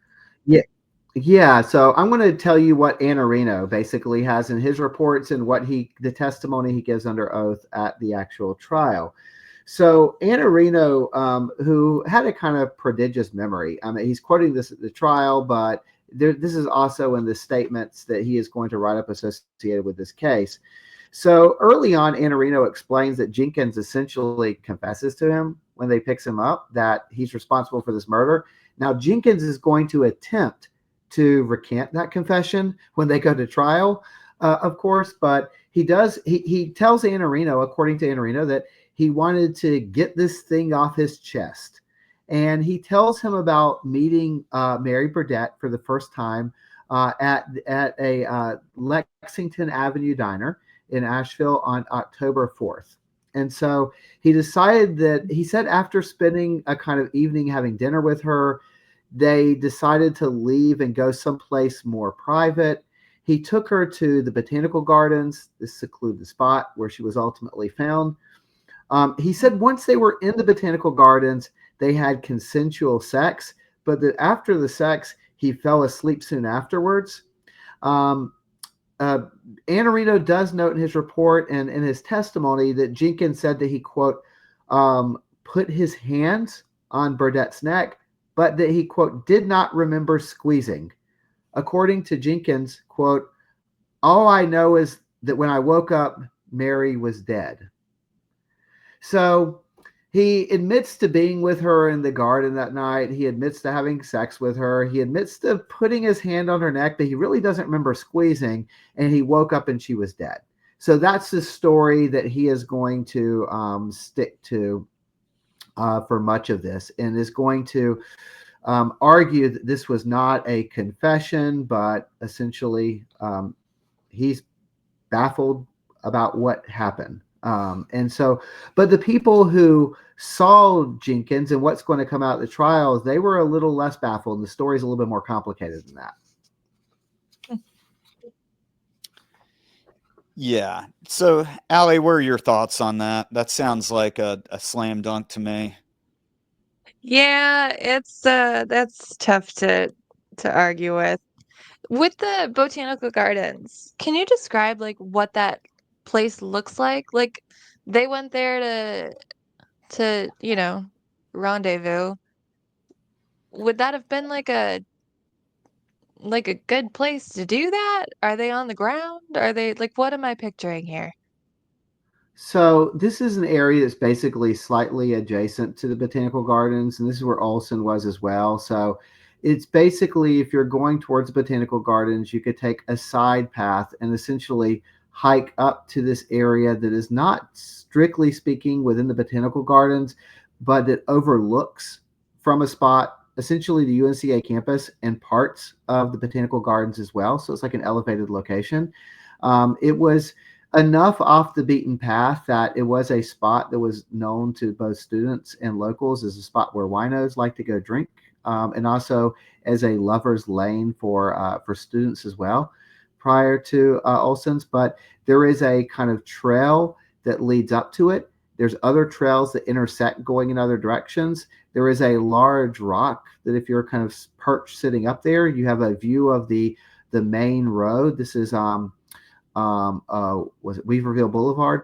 Yeah. So I'm going to tell you what Anarino basically has in his reports and the testimony he gives under oath at the actual trial. So Anarino, who had a kind of prodigious memory. I mean, he's quoting this at the trial, but this is also in the statements that he is going to write up associated with this case. So early on, Anarino explains that Jenkins essentially confesses to him when they picks him up that he's responsible for this murder. Now, Jenkins is going to attempt to recant that confession when they go to trial, of course, but he tells Anarino, according to Anarino, that he wanted to get this thing off his chest. And he tells him about meeting Mary Burnette for the first time at a Lexington Avenue diner in Asheville on October 4th. And so he said after spending a kind of evening having dinner with her, they decided to leave and go someplace more private. He took her to the Botanical Gardens, this secluded spot where she was ultimately found. He said once they were in the Botanical Gardens, they had consensual sex, but that after the sex, he fell asleep soon afterwards. Anarino does note in his report and in his testimony that Jenkins said that he, quote, put his hands on Burnette's neck, but that he, quote, did not remember squeezing. According to Jenkins, quote, all I know is that when I woke up, Mary was dead. So he admits to being with her in the garden that night. He admits to having sex with her. He admits to putting his hand on her neck, but he really doesn't remember squeezing, and he woke up and she was dead. So that's the story that he is going to stick to for much of this, and is going to argue that this was not a confession, but essentially he's baffled about what happened. But the people who saw Jenkins and what's going to come out of the trials, they were a little less baffled. And the story's a little bit more complicated than that. Yeah. So, Allie, what are your thoughts on that? That sounds like a slam dunk to me. Yeah, it's that's tough to argue with. With the botanical gardens, can you describe like what that place looks like? Like they went there to, rendezvous. Would that have been like a good place to do that? Are they on the ground? Are they like what am I picturing here? So this is an area that's basically slightly adjacent to the Botanical Gardens, and this is where Olson was as well. So it's basically, if you're going towards the Botanical Gardens, you could take a side path and essentially hike up to this area that is not strictly speaking within the botanical gardens, but that overlooks from a spot essentially the UNCA campus and parts of the botanical gardens as well. So it's like an elevated location. It was enough off the beaten path that it was a spot that was known to both students and locals as a spot where winos like to go drink, and also as a lover's lane for students as well prior to Olson's. But there is a kind of trail that leads up to it. There's other trails that intersect going in other directions. There is a large rock that if you're kind of perched sitting up there, you have a view of the main road. This is was it Weaverville Boulevard,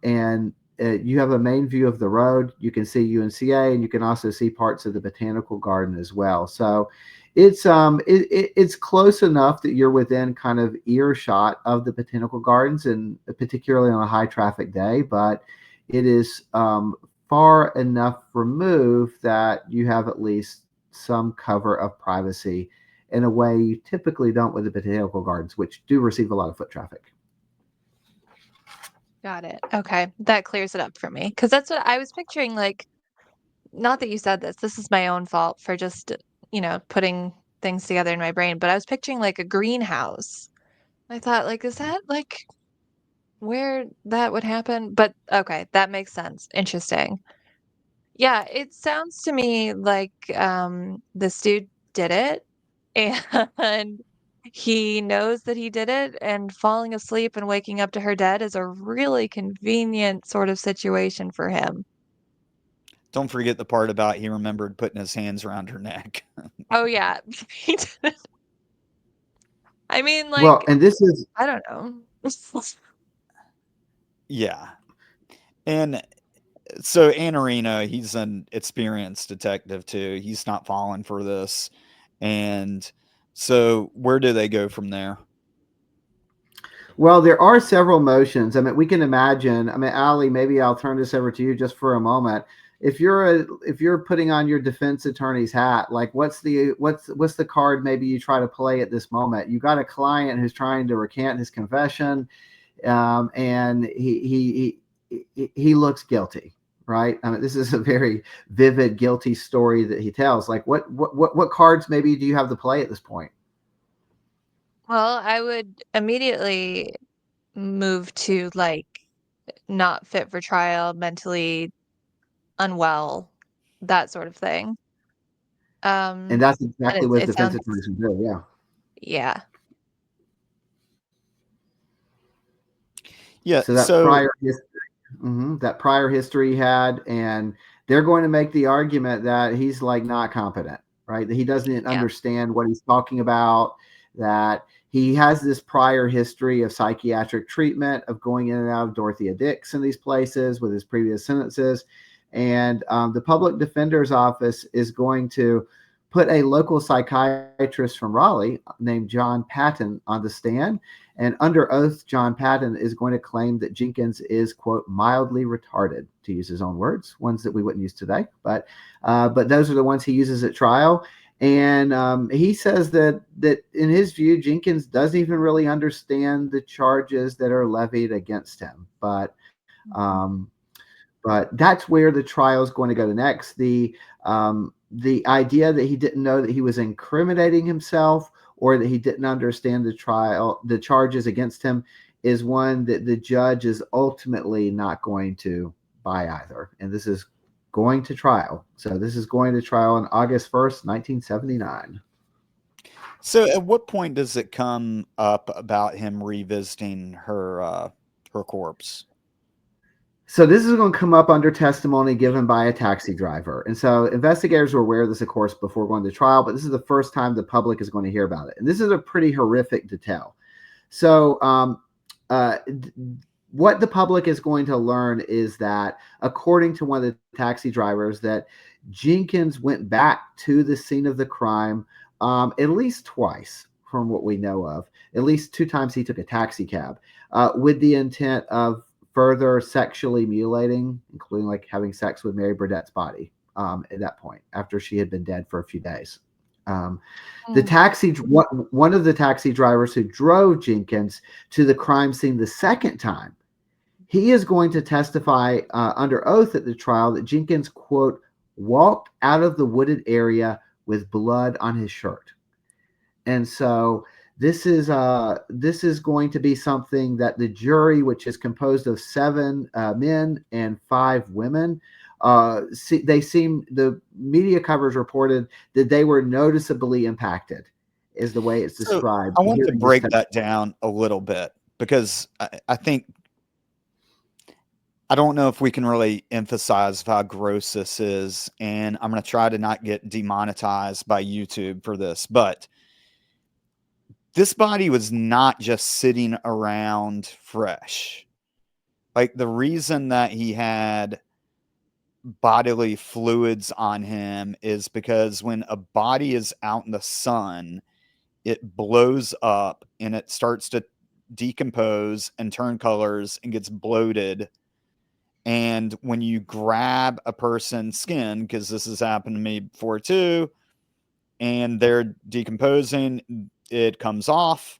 and you have a main view of the road. You can see UNCA, and you can also see parts of the botanical garden as well. So it's close enough that you're within kind of earshot of the botanical gardens, and particularly on a high traffic day. But it is far enough removed that you have at least some cover of privacy in a way you typically don't with the botanical gardens, which do receive a lot of foot traffic. Got it. Okay. That clears it up for me. Because that's what I was picturing. Like, not that you said this, this is my own fault for just, putting things together in my brain, but I was picturing like a greenhouse. I thought, like, is that like where that would happen? But okay, that makes sense. Interesting. Yeah, it sounds to me like this dude did it and he knows that he did it, and falling asleep and waking up to her dead is a really convenient sort of situation for him. Don't forget the part about he remembered putting his hands around her neck. Oh yeah. He did it. I mean, Well, like, and this is I don't know. Yeah. And so Anarino, he's an experienced detective too. He's not falling for this. And so where do they go from there? Well, there are several motions. I mean, we can imagine. I mean, Allie, maybe I'll turn this over to you just for a moment. If you're putting on your defense attorney's hat, like what's the card maybe you try to play at this moment? You got a client who's trying to recant his confession, and he looks guilty, right? I mean, this is a very vivid guilty story that he tells. Like, what cards maybe do you have to play at this point? Well, I would immediately move to like not fit for trial, mentally unwell, that sort of thing. And Um, that's and exactly it what it defense sounds attorneys would do. Yeah. yeah. Yeah. So that So prior history he had, and they're going to make the argument that he's like not competent, right? That he doesn't Yeah. understand what he's talking about, that he has this prior history of psychiatric treatment, of going in and out of Dorothea Dix in these places with his previous sentences. And the public defender's office is going to put a local psychiatrist from Raleigh named John Patton on the stand. And under oath, John Patton is going to claim that Jenkins is, quote, mildly retarded, to use his own words, ones that we wouldn't use today. But those are the ones he uses at trial. And he says that in his view, Jenkins doesn't even really understand the charges that are levied against him. Mhm. But that's where the trial is going to go next. The idea that he didn't know that he was incriminating himself, or that he didn't understand the charges against him, is one that the judge is ultimately not going to buy either. And this is going to trial. So this is going to trial on August 1st, 1979. so at what point does it come up about him revisiting her corpse? So this is going to come up under testimony given by a taxi driver. And so investigators were aware of this, of course, before going to trial, but this is the first time the public is going to hear about it. And this is a pretty horrific detail. So what the public is going to learn is that, according to one of the taxi drivers, that Jenkins went back to the scene of the crime at least twice, from what we know of. At least 2 times he took a taxi cab with the intent of further sexually mutilating, including like having sex with Mary Burnette's body at that point, after she had been dead for a few days. The Mm. one of the taxi drivers who drove Jenkins to the crime scene the second time, he is going to testify under oath at the trial that Jenkins, quote, walked out of the wooded area with blood on his shirt. And so this is going to be something that the jury, which is composed of 7 men and 5 women, the media covers reported that they were noticeably impacted, is the way it's So described. I want to Hearing this break that down a little bit because I think I don't know if we can really emphasize how gross this is, and I'm going to try to not get demonetized by YouTube for this, but this body was not just sitting around fresh. Like the reason that he had bodily fluids on him is because when a body is out in the sun, it blows up and it starts to decompose and turn colors and gets bloated. And when you grab a person's skin, because this has happened to me before too, and they're decomposing, it comes off.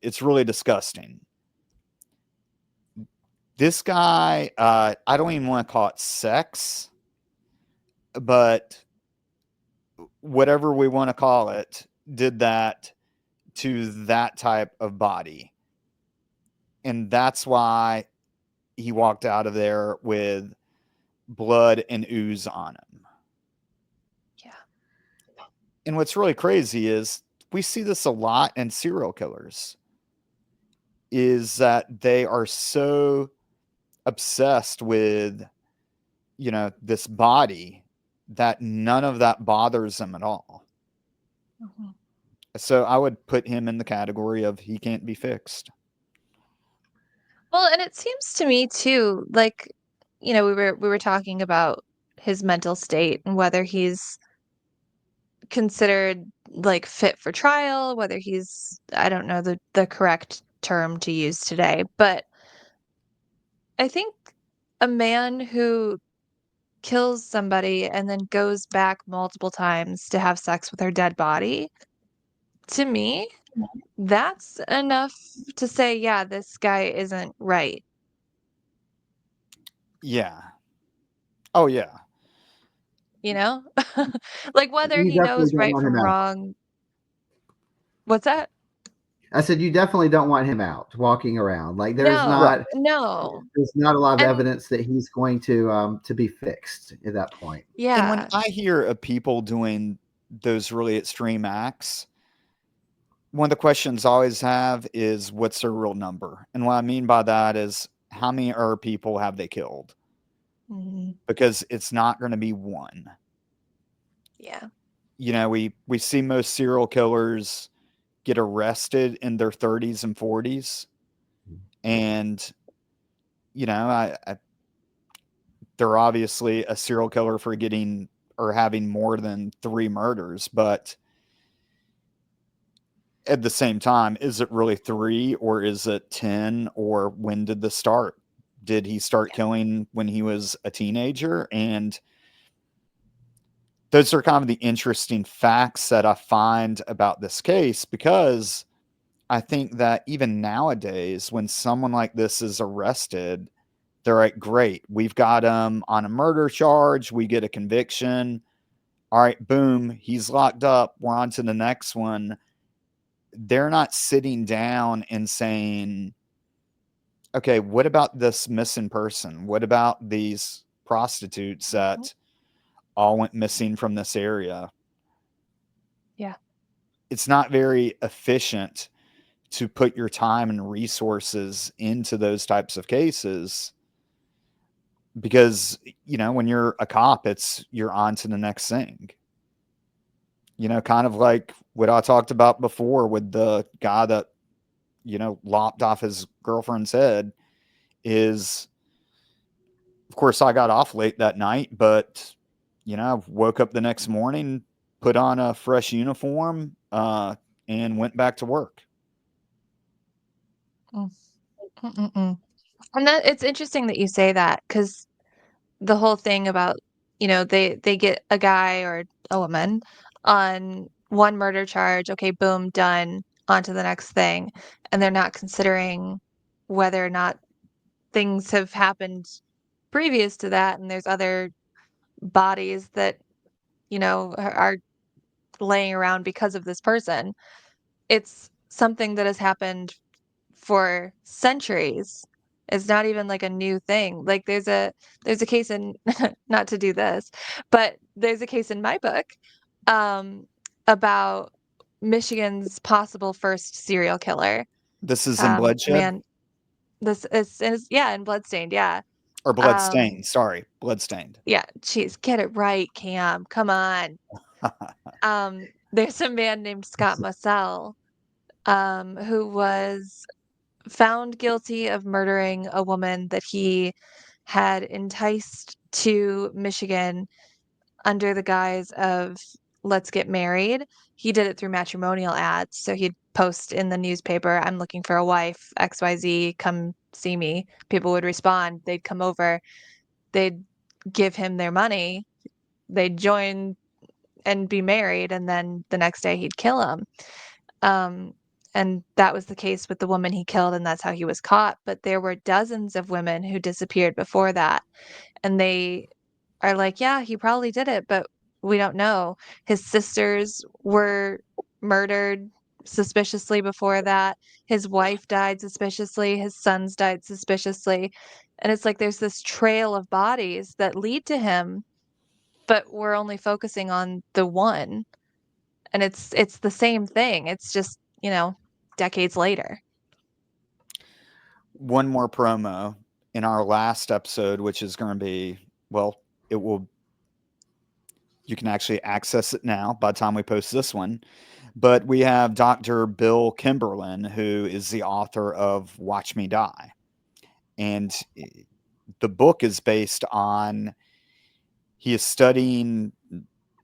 It's really disgusting. This guy, I don't even want to call it sex, but whatever we want to call it, did that to that type of body. And that's why he walked out of there with blood and ooze on him. Yeah. And what's really crazy is we see this a lot in serial killers, is that they are so obsessed with, this body that none of that bothers them at all. Mm-hmm. So I would put him in the category of he can't be fixed. Well, and it seems to me too, like, we were talking about his mental state and whether he's considered like fit for trial, whether he's, I don't know the correct term to use today, but I think a man who kills somebody and then goes back multiple times to have sex with their dead body, to me, that's enough to say, yeah, this guy isn't right. Yeah. Oh, yeah. You know? Like, whether You he definitely knows don't right want him from out. wrong. What's that? I said you definitely don't want him out walking around. Like Right. No. there's not a lot of And evidence that he's going to be fixed at that point. And when yeah. I hear of people doing those really extreme acts, one of the questions I always have is what's their real number? And what I mean by that is how many other people have they killed? Mhm. Because it's not going to be one. Yeah. We see most serial killers get arrested in their 30s and 40s. And, they're obviously a serial killer for getting or having more than 3 murders. But at the same time, is it really 3 or is it 10? Or when did this start? Did he start killing when he was a teenager? And those are kind of the interesting facts that I find about this case, because I think that even nowadays, when someone like this is arrested, they're like, great, we've got him on a murder charge. We get a conviction. All right, boom, he's locked up. We're on to the next one. They're not sitting down and saying, okay, what about this missing person? What about these prostitutes that all went missing from this area? Yeah. It's not very efficient to put your time and resources into those types of cases, because, when you're a cop, you're on to the next thing. Kind of like what I talked about before with the guy that, lopped off his girlfriend's head. Is, of course, I got off late that night, but, woke up the next morning, put on a fresh uniform, and went back to work. Mm. Mm-mm-mm. And that it's interesting that you say that, because the whole thing about, they get a guy or a woman on one murder charge, okay, boom, done, on to the next thing. And they're not considering whether or not things have happened previous to that, and there's other bodies that, are laying around because of this person. It's something that has happened for centuries. It's not even like a new thing. Like there's a case in not to do this, but there's a case in my book um about Michigan's possible first serial killer. This is in A Bloodshed man this is yeah, in Bloodstained, yeah. or Um Bloodstained. Sorry, Bloodstained. yeah, jeez, get it right, Cam. Come on. There's a man named Scott Mussel, who was found guilty of murdering a woman that he had enticed to Michigan under the guise of "Let's get married." He did it through matrimonial ads, so he'd post in the newspaper, "I'm looking for a wife, XYZ, come see me." People would respond, they'd come over, they'd give him their money, they'd join and be married, and then the next day he'd kill them. Um, and that was the case with the woman he killed, and that's how he was caught. But there were dozens of women who disappeared before that, and they are like, yeah, he probably did it, but we don't know. His sisters were murdered suspiciously before that. His wife died suspiciously. His sons died suspiciously. And it's like there's this trail of bodies that lead to him, but we're only focusing on the one. And it's the same thing. It's just, decades later. One more promo in our last episode, which is going to be, well, you can actually access it now by the time we post this one. But we have Dr. Bill Kimberlin, who is the author of Watch Me Die. And the book is based on, he is studying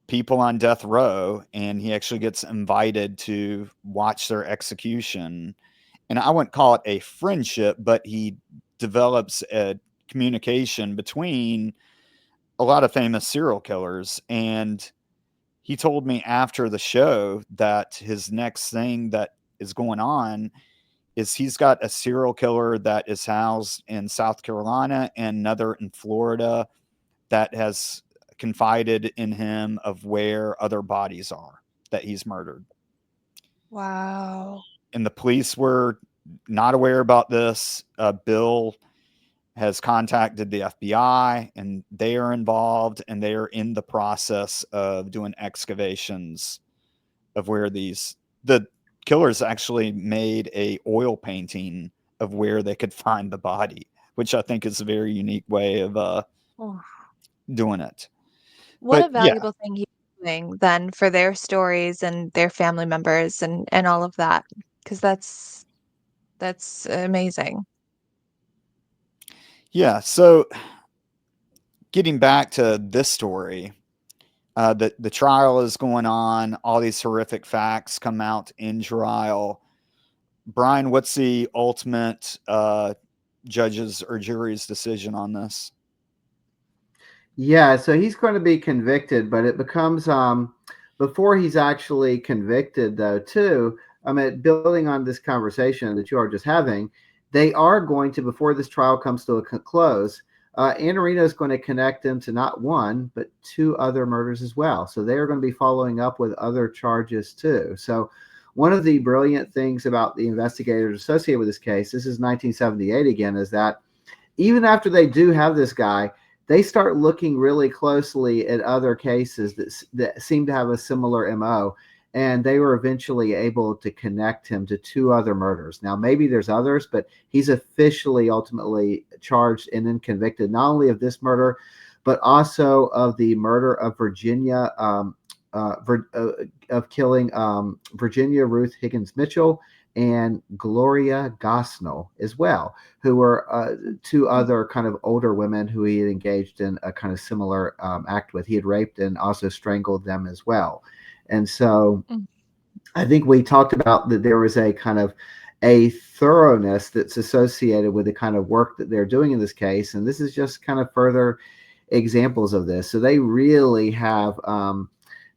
people on death row, and he actually gets invited to watch their execution. And I wouldn't call it a friendship, but he develops a communication between a lot of famous serial killers. And he told me after the show that his next thing that is going on is he's got a serial killer that is housed in South Carolina and another in Florida that has confided in him of where other bodies are that he's murdered. Wow. And the police were not aware about this. Bill has contacted the FBI, and they are involved, and they are in the process of doing excavations of where the killers actually made a oil painting of where they could find the body, which I think is a very unique way of doing it. What But a yeah, valuable thing he's doing then for their stories and their family members and all of that, because that's amazing. yeah. So getting back to this story, the trial is going on. All these horrific facts come out in trial. Brian, what's the ultimate judge's or jury's decision on this? Yeah, so he's going to be convicted, but it becomes before he's actually convicted, though, too. I mean, building on this conversation that you are just having, they are going to, before this trial comes to a close, Anarino is going to connect him to not one, but two other murders as well. So they are going to be following up with other charges, too. So one of the brilliant things about the investigators associated with this case, this is 1978 again, is that even after they do have this guy, they start looking really closely at other cases that seem to have a similar MO. And they were eventually able to connect him to two other murders. Now, maybe there's others, but he's officially ultimately charged and then convicted, not only of this murder, but also of the murder of Virginia, of killing Virginia Ruth Higgins Mitchell and Gloria Gosnell as well, who were two other kind of older women who he had engaged in a kind of similar act with. He had raped and also strangled them as well. And so I think we talked about that there was a kind of a thoroughness that's associated with the kind of work that they're doing in this case. And this is just kind of further examples of this. So they really have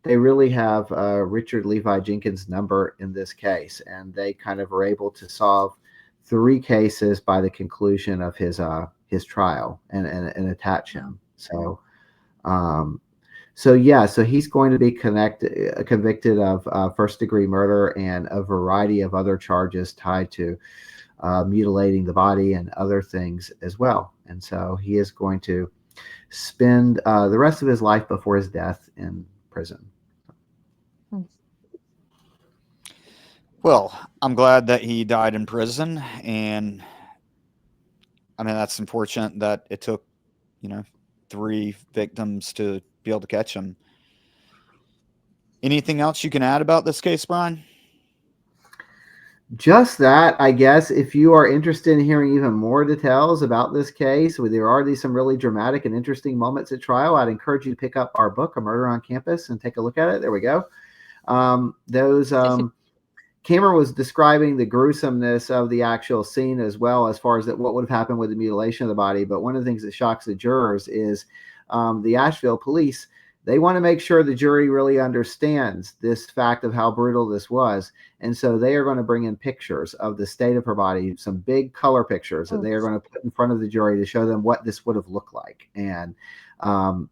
they really have Richard Levi Jenkins' number in this case, and they kind of were able to solve 3 cases by the conclusion of his trial and attach him. So um, so yeah, so he's going to be convicted of first degree murder and a variety of other charges tied to mutilating the body and other things as well. And so he is going to spend the rest of his life before his death in prison. Well, I'm glad that he died in prison, and I mean that's unfortunate that it took, 3 victims to be able to catch him. Anything else you can add about this case, Brian? Just that, I guess, if you are interested in hearing even more details about this case, where there are some really dramatic and interesting moments at trial, I'd encourage you to pick up our book, A Murder on Campus, and take a look at it. There we go. Cameron was describing the gruesomeness of the actual scene as well, as far as what would have happened with the mutilation of the body. But one of the things that shocks the jurors is the Asheville police. They want to make sure the jury really understands this fact of how brutal this was. And so they are going to bring in pictures of the state of her body, some big color pictures that they are going to put in front of the jury to show them what this would have looked like. And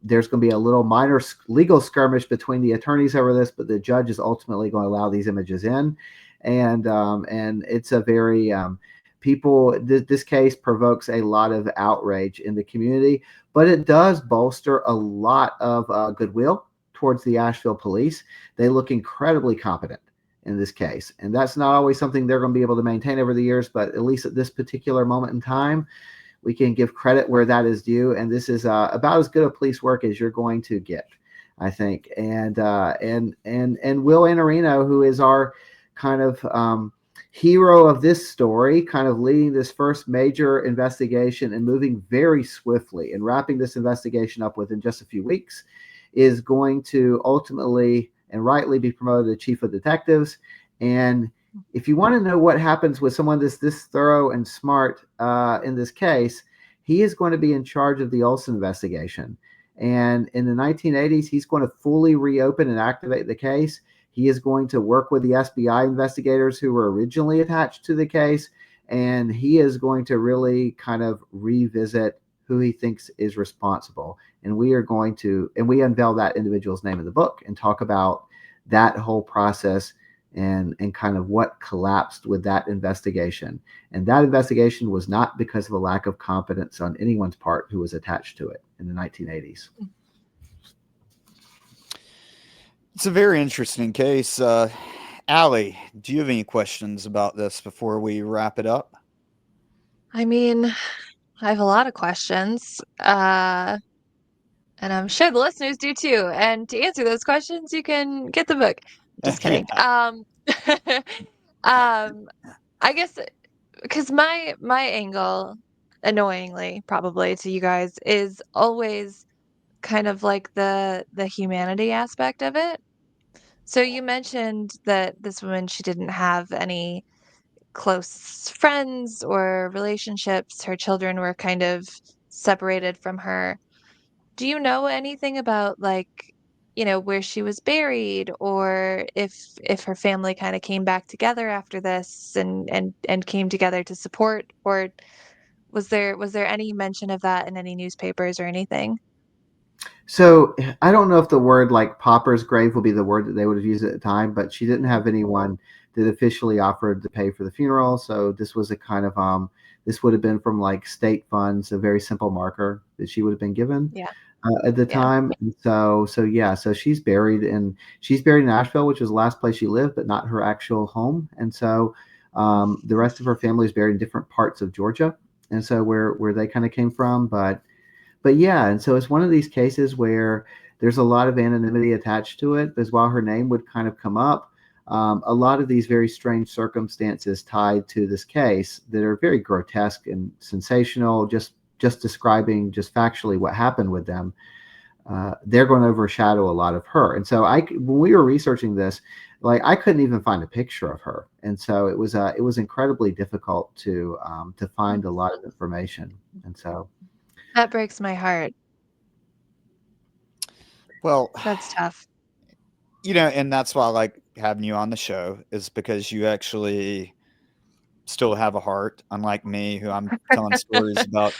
there's going to be a little minor legal skirmish between the attorneys over this, but the judge is ultimately going to allow these images in. And it's a very this case provokes a lot of outrage in the community, but it does bolster a lot of goodwill towards the Asheville police. They look incredibly competent in this case, and that's not always something they're going to be able to maintain over the years, but at least at this particular moment in time, we can give credit where that is due. And this is about as good a police work as you're going to get, I think. And Will Anarino, who is our kind of hero of this story, kind of leading this first major investigation and moving very swiftly and wrapping this investigation up within just a few weeks, is going to ultimately and rightly be promoted to chief of detectives. And if you want to know what happens with someone this thorough and smart in this case, he is going to be in charge of the Olson investigation. And in the 1980s, he's going to fully reopen and activate the case. He is going to work with the FBI investigators who were originally attached to the case, and he is going to really kind of revisit who he thinks is responsible. And we unveil that individual's name in the book and talk about that whole process and kind of what collapsed with that investigation. And that investigation was not because of a lack of competence on anyone's part who was attached to it in the 1980s. It's a very interesting case. Allie, do you have any questions about this before we wrap it up? I mean, I have a lot of questions, and I'm sure the listeners do too. And to answer those questions, you can get the book. Just kidding. I guess because my angle, annoyingly, probably to you guys, is always kind of like the humanity aspect of it. So you mentioned that this woman, she didn't have any close friends or relationships. Her children were kind of separated from her. Do you know anything about like, where she was buried, or if her family kind of came back together after this and came together to support, or was there any mention of that in any newspapers or anything? So I don't know if the word like pauper's grave will be the word that they would have used at the time, but she didn't have anyone that officially offered to pay for the funeral. So this was a kind of this would have been from like state funds, a very simple marker that she would have been given Yeah. at the Yeah. time. And so she's buried in Asheville, which was the last place she lived, but not her actual home. And so the rest of her family is buried in different parts of Georgia, and so where they kind of came from, but yeah, and so it's one of these cases where there's a lot of anonymity attached to it, because while her name would kind of come up, a lot of these very strange circumstances tied to this case that are very grotesque and sensational, just describing just factually what happened with them, they're going to overshadow a lot of her. And so when we were researching this, like I couldn't even find a picture of her, and so it was incredibly difficult to find a lot of information, and so. That breaks my heart. Well, That's tough. And that's why I like having you on the show, is because you actually still have a heart, unlike me, who I'm telling stories about,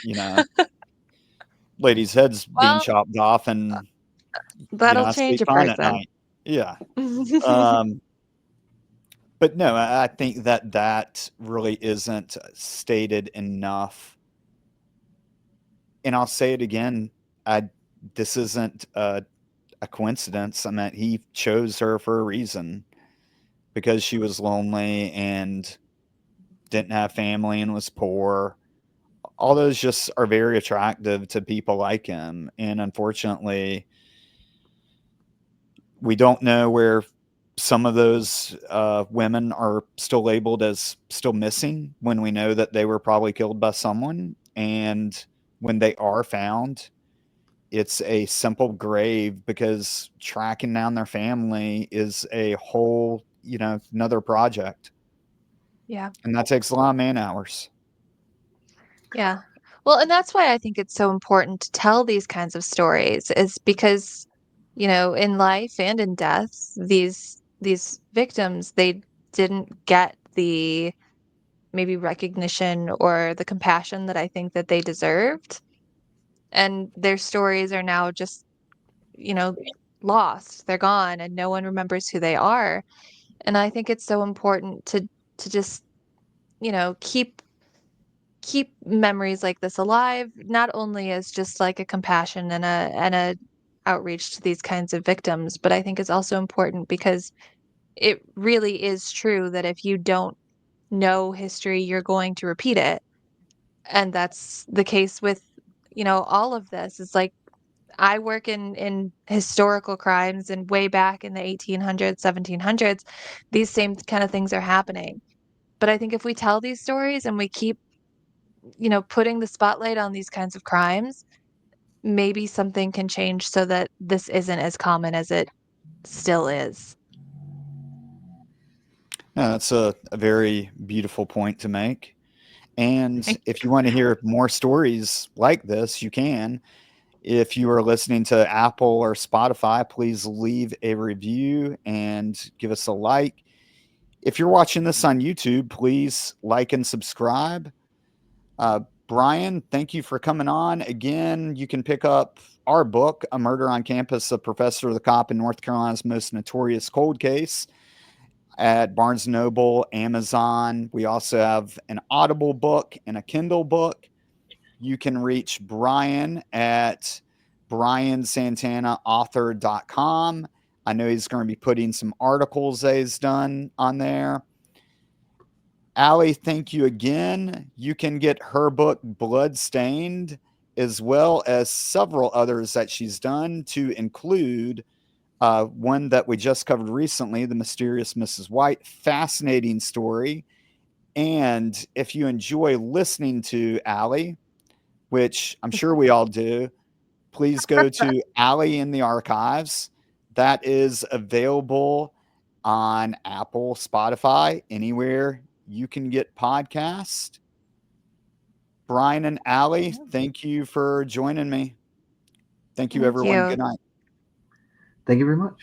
ladies' heads being Well, chopped off, and that'll I change sleep a fine at person. night. Yeah. Um, but no, I think that really isn't stated enough. And I'll say it again. I This isn't a coincidence. I mean, he chose her for a reason, because she was lonely and didn't have family and was poor. All those just are very attractive to people like him. And unfortunately, we don't know where some of those women are still labeled as still missing, when we know that they were probably killed by someone. And when they are found, it's a simple grave, because tracking down their family is a whole, another project. Yeah. And that takes a lot of man hours. Yeah. Well, and that's why I think it's so important to tell these kinds of stories, is because, in life and in death, these victims, they didn't get the maybe recognition or the compassion that I think that they deserved. And their stories are now just, you know, lost. They're gone and no one remembers who they are. And I think it's so important to just, keep memories like this alive, not only as just like a compassion and a outreach to these kinds of victims, but I think it's also important because it really is true that if you don't know history, you're going to repeat it. And that's the case with, all of this. It's like I work in historical crimes, and way back in the 1800s, 1700s, these same kind of things are happening. But I think if we tell these stories and we keep, putting the spotlight on these kinds of crimes, maybe something can change so that this isn't as common as it still is. No, that's a very beautiful point to make. And if you want to hear more stories like this, you can. If you are listening to Apple or Spotify, please leave a review and give us a like. If you're watching this on YouTube, please like and subscribe. Brian, thank you for coming on. Again, you can pick up our book, A Murder on Campus, A Professor, the Cop in North Carolina's Most Notorious Cold Case, at Barnes & Noble, Amazon. We also have an Audible book and a Kindle book. You can reach Brian at briansantanaauthor.com. I know he's going to be putting some articles that he's done on there. Allie, thank you again. You can get her book, Bloodstained, as well as several others that she's done, to include one that we just covered recently, The Mysterious Mrs. White. Fascinating story. And if you enjoy listening to Allie, which I'm sure we all do, please go to Allie in the Archives. That is available on Apple, Spotify, anywhere you can get podcasts. Brian and Allie, thank you for joining me. Thank you, Thank everyone. you. Good night. Thank you very much.